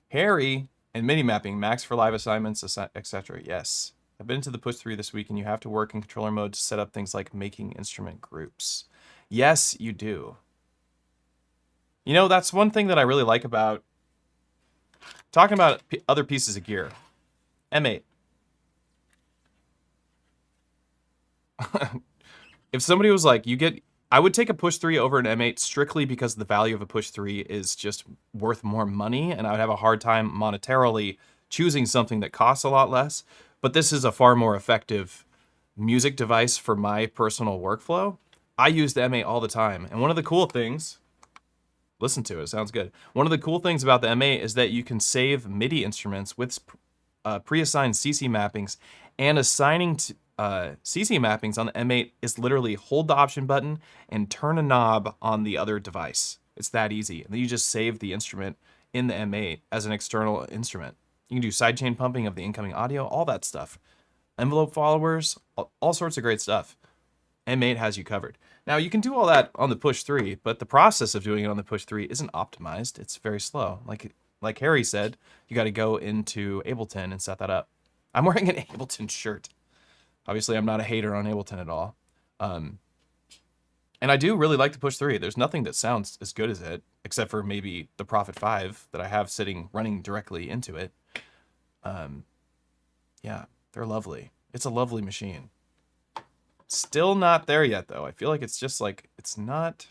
Harry and MIDI mapping, Max for live assignments, etc. Yes. I've been to the push 3 this week, and you have to work in controller mode to set up things like making instrument groups. Yes, you do. You know, that's one thing that I really like about talking about other pieces of gear. M8. If somebody was like, I would take a push 3 over an M8 strictly because the value of a push 3 is just worth more money, and I would have a hard time monetarily choosing something that costs a lot less. But this is a far more effective music device for my personal workflow. I use the M8 all the time, and one of the cool things, listen to it, sounds good. One of the cool things about the M8 is that you can save MIDI instruments with pre-assigned CC mappings, and assigning to CC mappings on the M8 is literally hold the option button and turn a knob on the other device. It's that easy. And then you just save the instrument in the M8 as an external instrument. You can do sidechain pumping of the incoming audio, all that stuff. Envelope followers, all sorts of great stuff. M8 has you covered. Now you can do all that on the push 3, but the process of doing it on the push 3 isn't optimized. It's very slow. Like Harry said, you got to go into Ableton and set that up. I'm wearing an Ableton shirt. Obviously, I'm not a hater on Ableton at all. And I do really like the push 3. There's nothing that sounds as good as it, except for maybe the Prophet 5 that I have running directly into it. Yeah, they're lovely. It's a lovely machine. Still not there yet, though. I feel like it's just like, it's not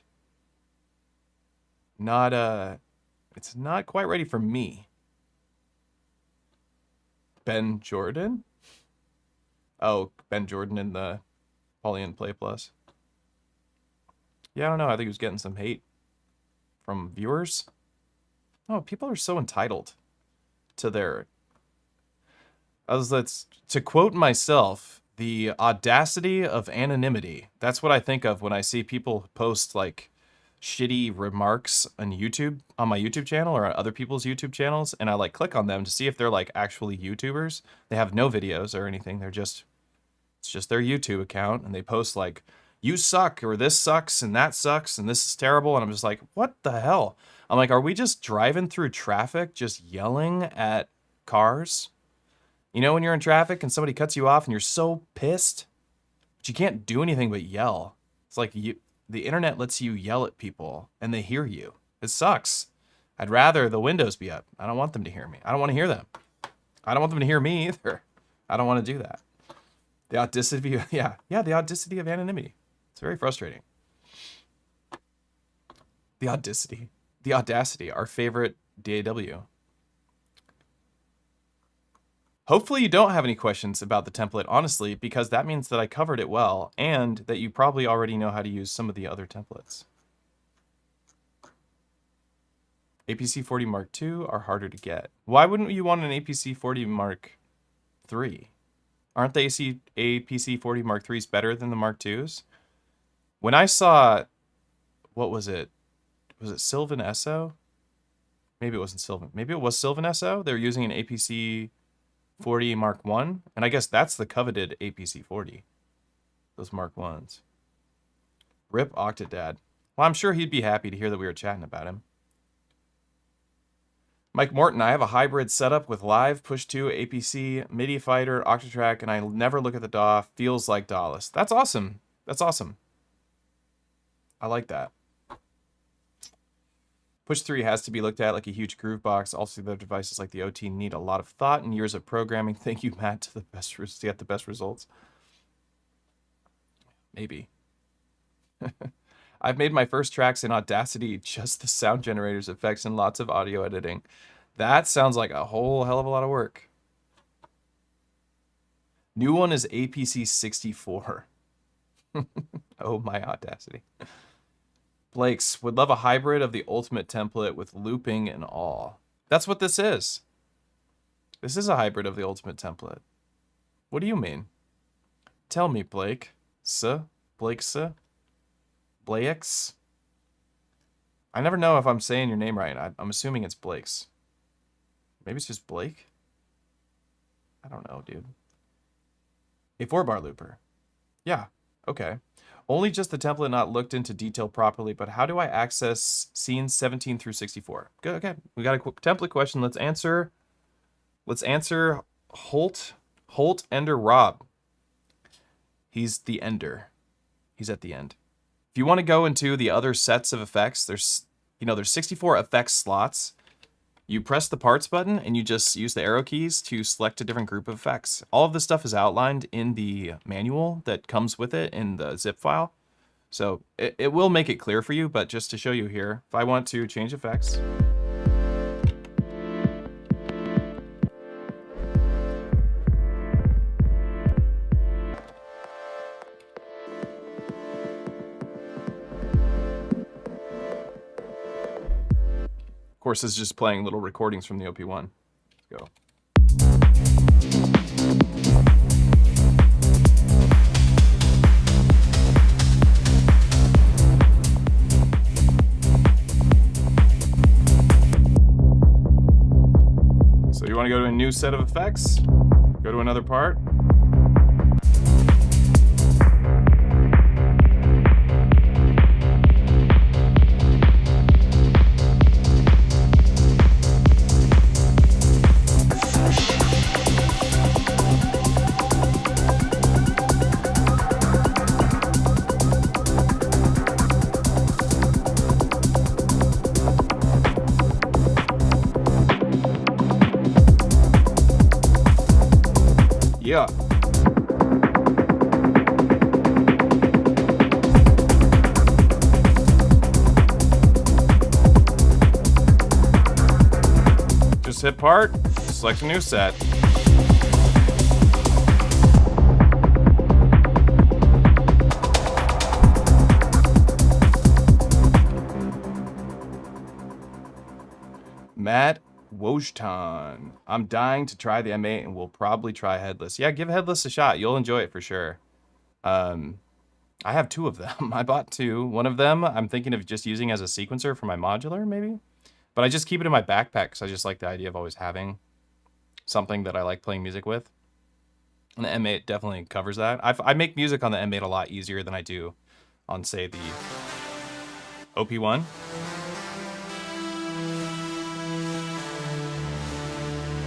quite ready for me. Ben Jordan? Oh, Ben Jordan in the Poly and Play Plus. Yeah, I don't know. I think he was getting some hate from viewers. Oh, people are so entitled to their... to quote myself, the audacity of anonymity. That's what I think of when I see people post like shitty remarks on YouTube, on my YouTube channel or on other people's YouTube channels, and I like click on them to see if they're like actually YouTubers. They have no videos or anything. It's just their YouTube account, and they post like, you suck, or this sucks, and that sucks, and this is terrible. And I'm just like, what the hell? I'm like, are we just driving through traffic, just yelling at cars? You know, when you're in traffic and somebody cuts you off and you're so pissed, but you can't do anything but yell. It's like the internet lets you yell at people and they hear you. It sucks. I'd rather the windows be up. I don't want them to hear me. I don't want to hear them. I don't want them to hear me either. I don't want to do that. The audacity, the audacity of anonymity. It's very frustrating. The audacity, our favorite DAW. Hopefully you don't have any questions about the template, honestly, because that means that I covered it well and that you probably already know how to use some of the other templates. APC-40 Mark II are harder to get. Why wouldn't you want an APC-40 Mark III? Aren't the APC-40 Mark IIIs better than the Mark IIs? When I saw, what was it? Was it Sylvan Esso? Maybe it wasn't Sylvan. Maybe it was Sylvan Esso. They're using an APC-40 Mark I, and I guess that's the coveted APC-40. Those Mark Is. Rip Octadad. Well, I'm sure he'd be happy to hear that we were chatting about him. Mike Morton, I have a hybrid setup with live push-to APC, MIDI fighter, Octatrack, and I never look at the DAW. Feels like DAWless. That's awesome. That's awesome. I like that. Push 3 has to be looked at like a huge groove box. Also, the devices like the OT need a lot of thought and years of programming. Thank you, Matt, to get the best results. Maybe. I've made my first tracks in Audacity, just the sound generators, effects, and lots of audio editing. That sounds like a whole hell of a lot of work. New one is APC-64. Oh, my Audacity. Blake's would love a hybrid of the ultimate template with looping and all. That's what this is. This is a hybrid of the ultimate template. What do you mean? Tell me, Blake. Blake's? Blake's? I never know if I'm saying your name right. I'm assuming it's Blake's. Maybe it's just Blake? I don't know, dude. A 4-bar looper. Yeah, okay. Only just the template not looked into detail properly, but how do I access scenes 17 through 64? Good, okay. We got a template question. Let's answer Holt Ender Rob. He's the ender. He's at the end. If you want to go into the other sets of effects, there's 64 effects slots. You press the parts button and you just use the arrow keys to select a different group of effects. All of this stuff is outlined in the manual that comes with it in the zip file. So it will make it clear for you, but just to show you here, if I want to change effects. Of course, this is just playing little recordings from the OP1. Let's go. So you want to go to a new set of effects? Go to another part. Yeah. Just hit part, select a new set. Matt Wojtan. I'm dying to try the M8 and we'll probably try headless. Yeah, give headless a shot. You'll enjoy it for sure. I have 2 of them. I bought 2. One of them I'm thinking of just using as a sequencer for my modular, maybe. But I just keep it in my backpack because I just like the idea of always having something that I like playing music with. And the M8 definitely covers that. I make music on the M8 a lot easier than I do on, say, the OP1.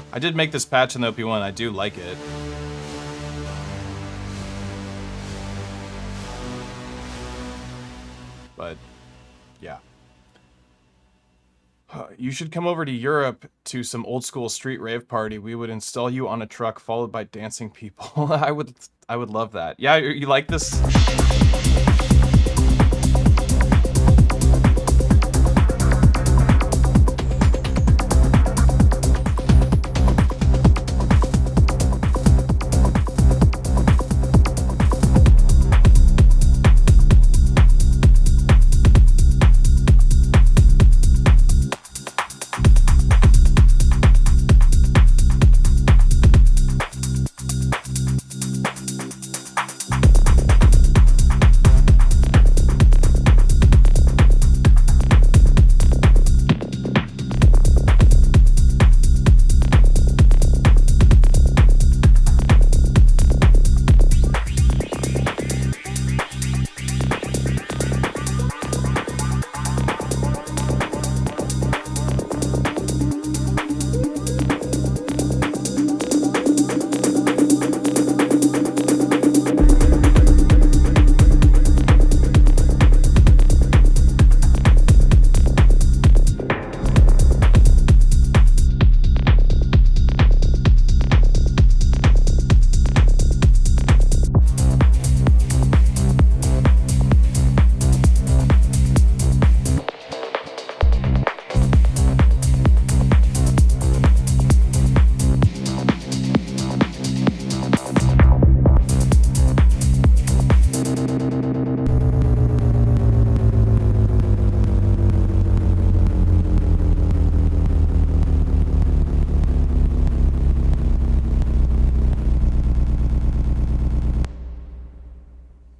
I did make this patch in the OP1. I do like it. But, yeah. You should come over to Europe to some old school street rave party. We would install you on a truck followed by dancing people. I would love that. Yeah, you like this?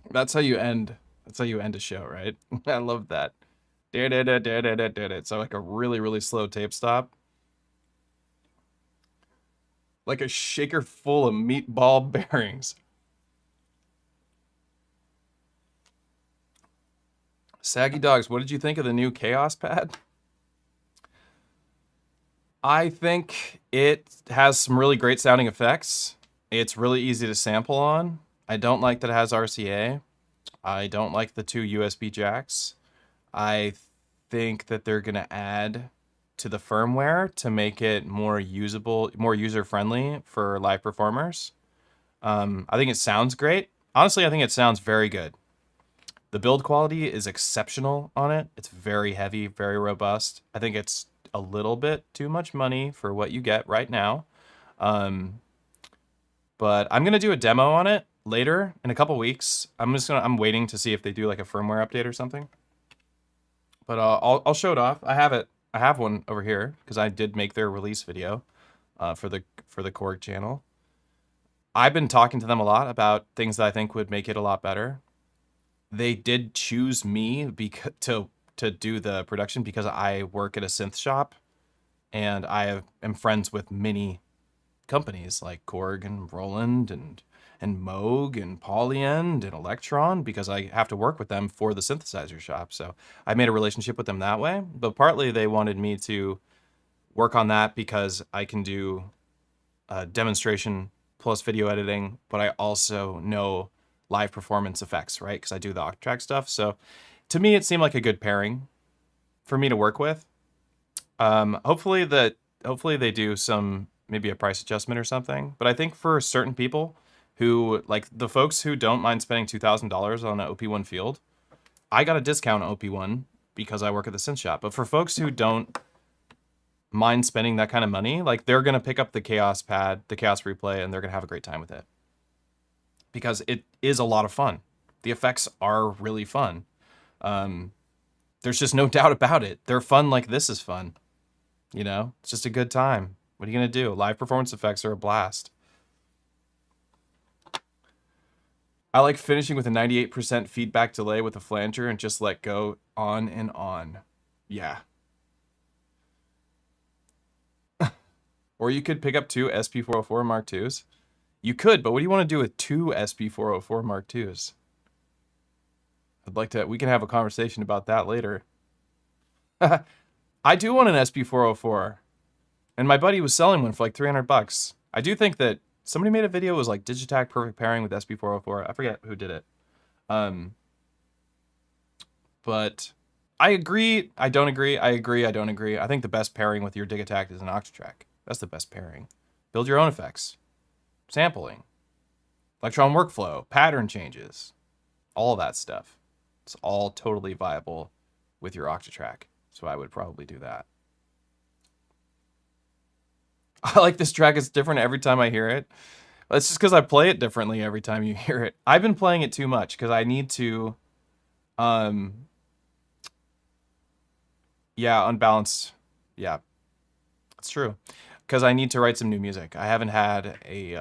That's how you end. That's how you end a show, right? I love that. It's like a really, really slow tape stop. Like a shaker full of meatball bearings. Saggy Dogs, what did you think of the new Chaos pad? I think it has some really great sounding effects. It's really easy to sample on. I don't like that it has RCA. I don't like the 2 USB jacks. I think that they're going to add to the firmware to make it more usable, more user-friendly for live performers. I think it sounds great. Honestly, I think it sounds very good. The build quality is exceptional on it. It's very heavy, very robust. I think it's a little bit too much money for what you get right now. But I'm going to do a demo on it later in a couple weeks. I'm waiting to see if they do like a firmware update or something. But I'll show it off. I have one over here because I did make their release video for the Korg channel. I've been talking to them a lot about things that I think would make it a lot better. They did choose me to do the production because I work at a synth shop and I am friends with many companies like Korg and Roland and Moog and Polyend and Elektron because I have to work with them for the synthesizer shop. So I made a relationship with them that way. But partly they wanted me to work on that because I can do demonstration plus video editing, but I also know live performance effects, right? Because I do the Octatrack stuff. So to me, it seemed like a good pairing for me to work with. Hopefully they do some, maybe a price adjustment or something. But I think for certain people who, like the folks who don't mind spending $2,000 on an OP1 field, I got a discount on OP1 because I work at the synth shop. But for folks who don't mind spending that kind of money, like they're going to pick up the Chaos pad, the Chaos Replay, and they're going to have a great time with it. Because it is a lot of fun. The effects are really fun. There's just no doubt about it. They're fun like this is fun. You know, it's just a good time. What are you going to do? Live performance effects are a blast. I like finishing with a 98% feedback delay with a flanger and just let go on and on. Yeah. Or you could pick up 2 SP404 Mark IIs. You could, but what do you want to do with 2 SP404 Mark IIs? I'd like to, we can have a conversation about that later. I do want an SP404. And my buddy was selling one for like 300 bucks. I do think that somebody made a video, it was like Digitac perfect pairing with SP404. I forget who did it. But I agree, I don't agree, I agree, I don't agree. I think the best pairing with your Digitac is an Octatrack. That's the best pairing. Build your own effects. Sampling. Elektron workflow. Pattern changes. All that stuff. It's all totally viable with your Octatrack. So I would probably do that. I like this track. It's different every time I hear it. That's just because I play it differently every time you hear it. I've been playing it too much because I need to, yeah, unbalanced. Yeah, it's true. Because I need to write some new music. I haven't had a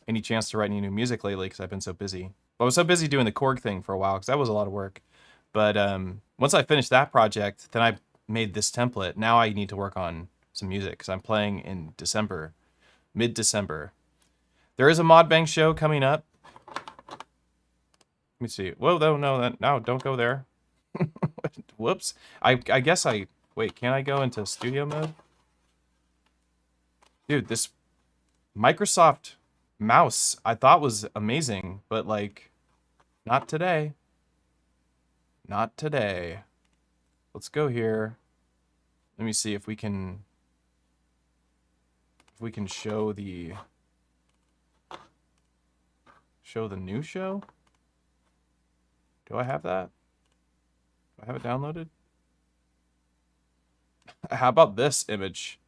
any chance to write any new music lately because I've been so busy. I was so busy doing the Korg thing for a while because that was a lot of work. But once I finished that project, then I made this template. Now I need to work on some music because I'm playing in December, mid-December. There is a Modbang show coming up. Let me see. Whoa, no, don't go there. Whoops. I guess wait, can I go into studio mode? Dude, this Microsoft mouse I thought was amazing, but like, not today. Not today. Let's go here. Let me see if we can show the new show. Do I have that? Do I have it downloaded? How about this image?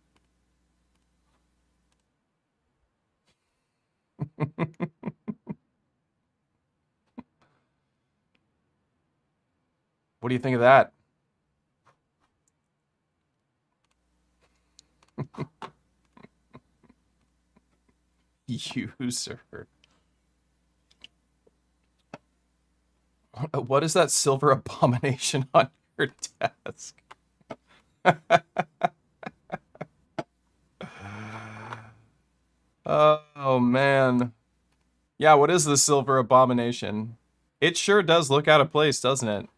What do you think of that? User. What is that silver abomination on your desk? Oh, man. Yeah, what is the silver abomination? It sure does look out of place, doesn't it?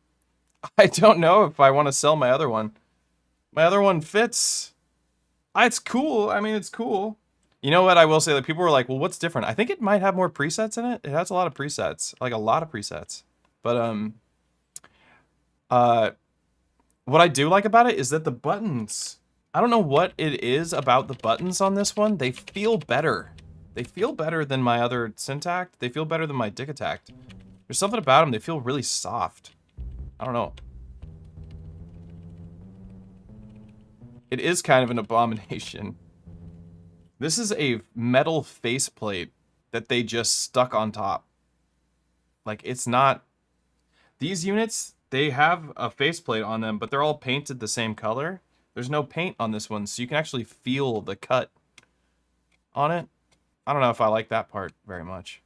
I don't know if I want to sell my other one. My other one fits. It's cool. I mean, it's cool. You know what I will say? That people were like, well, what's different? I think it might have more presets in it. It has a lot of presets. Like, a lot of presets. But, what I do like about it is that the buttons, I don't know what it is about the buttons on this one. They feel better. They feel better than my other Syntact. They feel better than my Digitact. There's something about them. They feel really soft. I don't know. It is kind of an abomination. This is a metal faceplate that they just stuck on top. Like, it's not... These units, they have a faceplate on them, but they're all painted the same color. There's no paint on this one, so you can actually feel the cut on it. I don't know if I like that part very much.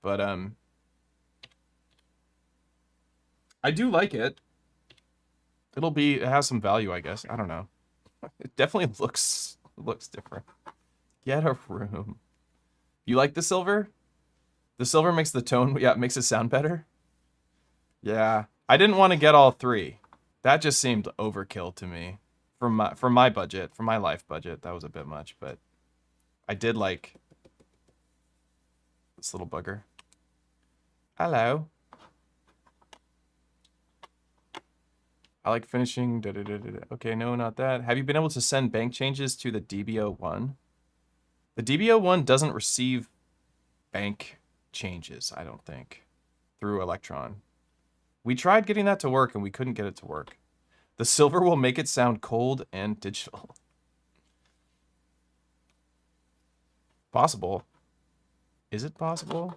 But, I do like it. It has some value, I guess. I don't know. It definitely looks different. Get a room. You like the silver? The silver makes the tone, yeah, it makes it sound better. Yeah, I didn't want to get all 3. That just seemed overkill to me. For my budget, for my life budget, that was a bit much, but I did like this little bugger. Hello. I like finishing. Okay, no, not that. Have you been able to send bank changes to the DB01? The DB01 doesn't receive bank changes, I don't think, through Elektron. We tried getting that to work and we couldn't get it to work. The silver will make it sound cold and digital. Possible. Is it possible?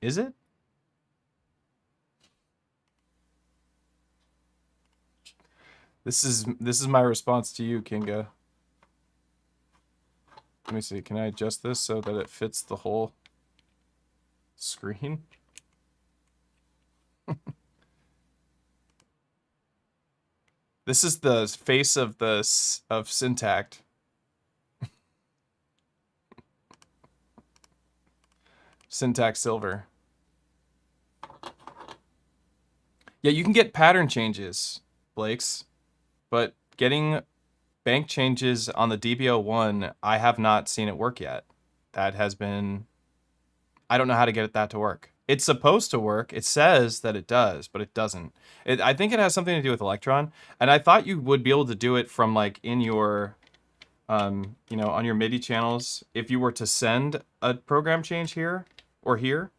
Is it? This is my response to you, Kinga. Let me see. Can I adjust this so that it fits the whole screen? This is the face of Syntact. Syntax Silver. Yeah, you can get pattern changes, Blakes, but getting bank changes on the DB01, I have not seen it work yet. That has been... I don't know how to get that to work. It's supposed to work. It says that it does, but it doesn't. I think it has something to do with Elektron, and I thought you would be able to do it from like in your, you know, on your MIDI channels. If you were to send a program change here or here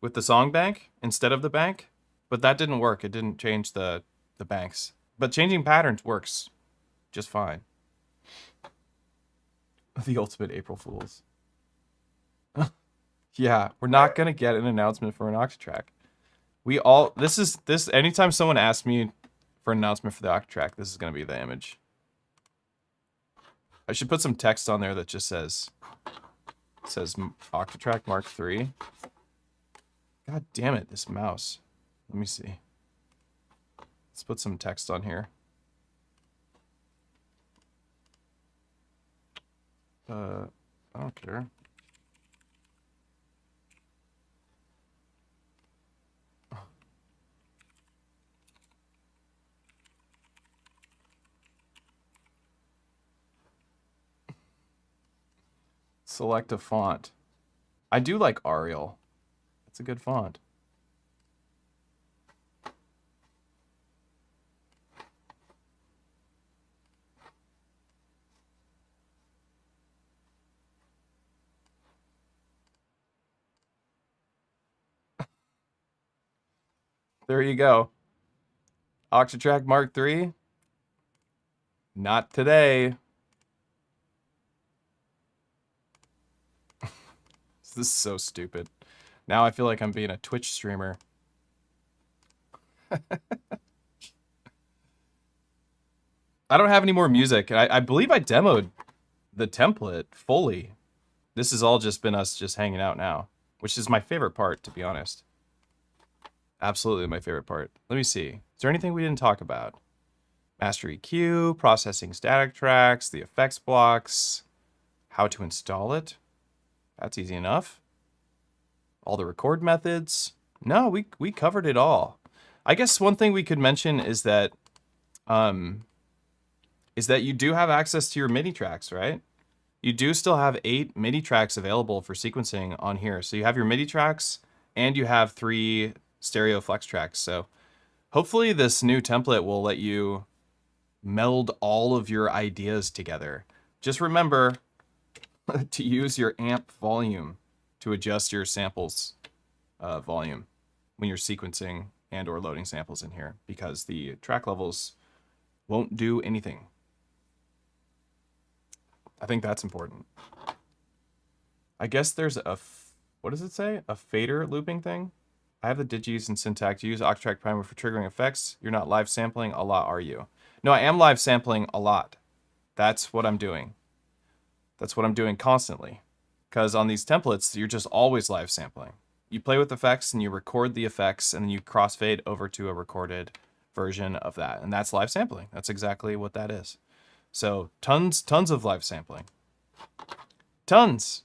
with the song bank instead of the bank, but that didn't work. It didn't change the banks. But changing patterns works just fine. The ultimate April Fools. Yeah, we're not gonna get an announcement for an Octatrack. Anytime someone asks me for an announcement for the Octatrack, this is gonna be the image. I should put some text on there that just says Octatrack Mark III. God damn it, this mouse. Let me see. Let's put some text on here. I don't care. Select a font. I do like Arial. It's a good font. There you go. Octatrack Mark III. Not today. This is so stupid. Now I feel like I'm being a Twitch streamer. I don't have any more music. I believe I demoed the template fully. This has all just been us just hanging out now, which is my favorite part, to be honest. Absolutely my favorite part. Let me see. Is there anything we didn't talk about? Master EQ, processing static tracks, the effects blocks, how to install it. That's easy enough. All the record methods. No, we covered it all. I guess one thing we could mention is that you do have access to your MIDI tracks, right? You do still have 8 MIDI tracks available for sequencing on here. So you have your MIDI tracks and you have 3 stereo flex tracks. So hopefully this new template will let you meld all of your ideas together. Just remember to use your amp volume to adjust your samples volume when you're sequencing and or loading samples in here, because the track levels won't do anything. I think that's important. I guess there's a, what does it say? A fader looping thing? I have the digis and syntax. You use Octatrack Primer for triggering effects. You're not live sampling a lot, are you? No, I am live sampling a lot. That's what I'm doing. That's what I'm doing constantly. Because on these templates, you're just always live sampling. You play with effects and you record the effects and then you crossfade over to a recorded version of that. And that's live sampling. That's exactly what that is. So tons of live sampling. Tons.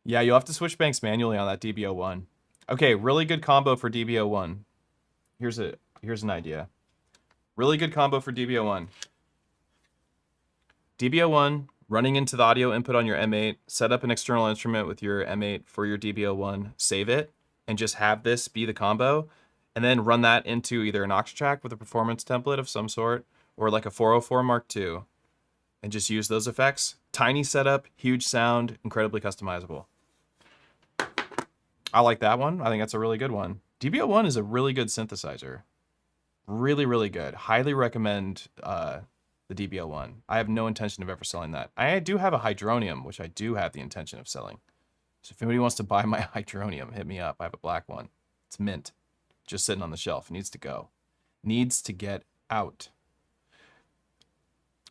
Yeah, you'll have to switch banks manually on that DB01. Okay, really good combo for DB01. Here's an idea. Really good combo for DB01. DB01, running into the audio input on your M8, set up an external instrument with your M8 for your DB01, save it, and just have this be the combo, and then run that into either an Octatrack with a performance template of some sort, or like a 404 Mark II, and just use those effects. Tiny setup, huge sound, incredibly customizable. I like that one. I think that's a really good one. DB01 is a really good synthesizer. Really, really good. Highly recommend the DB01. I have no intention of ever selling that. I do have a Hydronium, which I do have the intention of selling. So if anybody wants to buy my Hydronium, hit me up. I have a black one. It's mint. just sitting on the shelf. It needs to go. Needs to get out.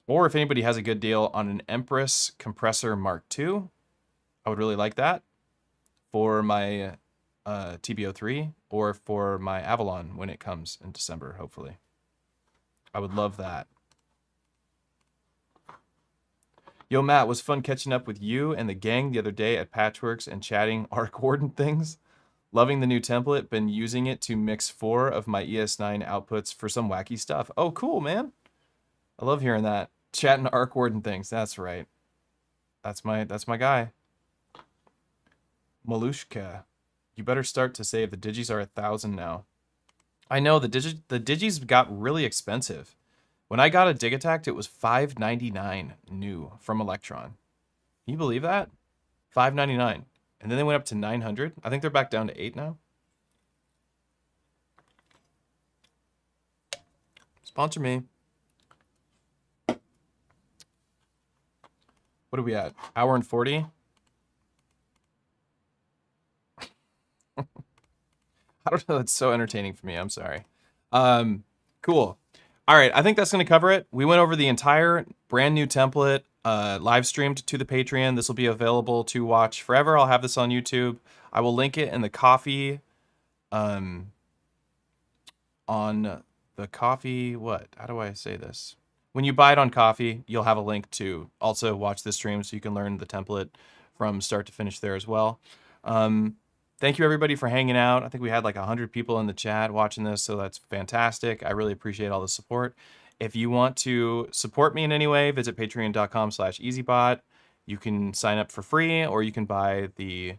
Or if anybody has a good deal on an Empress compressor Mark II, I would really like that for my TB03 or for my Avalon when it comes in December, hopefully. I would love that. Yo, Matt, was fun catching up with you and the gang the other day at Patchworks and chatting arc warden things. Loving the new template. Been using it to mix 4 of my ES9 outputs for some wacky stuff. Oh, cool, man. I love hearing that. Chatting arc warden things. That's right. That's my guy. Malushka. You better start to save. The digis are 1,000 now. I know the digis got really expensive. When I got a Digitact, it was $5.99 new from Elektron. Can you believe that? $5.99. And then they went up to $900. I think they're back down to $8 now. Sponsor me. What are we at? Hour and 40? I don't know. That's so entertaining for me. I'm sorry. Cool. All right. I think that's going to cover it. We went over the entire brand new template, live streamed to the Patreon. This will be available to watch forever. I'll have this on YouTube. I will link it in the coffee, on the coffee. What? How do I say this? When you buy it on Coffee, you'll have a link to also watch the stream so you can learn the template from start to finish there as well. Thank you, everybody, for hanging out. I think we had like 100 people in the chat watching this, so that's fantastic. I really appreciate all the support. If you want to support me in any way, visit patreon.com/EZBOT. You can sign up for free, or you can buy the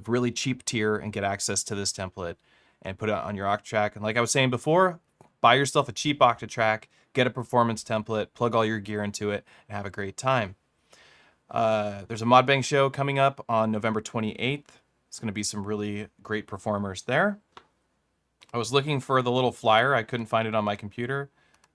really cheap tier and get access to this template and put it on your Octatrack. And like I was saying before, buy yourself a cheap Octatrack, get a performance template, plug all your gear into it, and have a great time. There's a Modbang show coming up on November 28th. It's going to be some really great performers there. I was looking for the little flyer. I couldn't find it on my computer.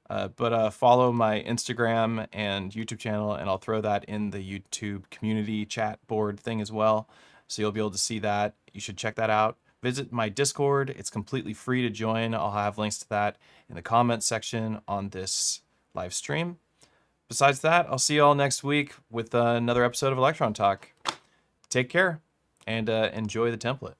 But follow my Instagram and YouTube channel, and I'll throw that in the YouTube community chat board thing as well. So you'll be able to see that. You should check that out. Visit my Discord. It's completely free to join. I'll have links to that in the comments section on this live stream. Besides that, I'll see you all next week with another episode of Elektron Talk. Take care and enjoy the template.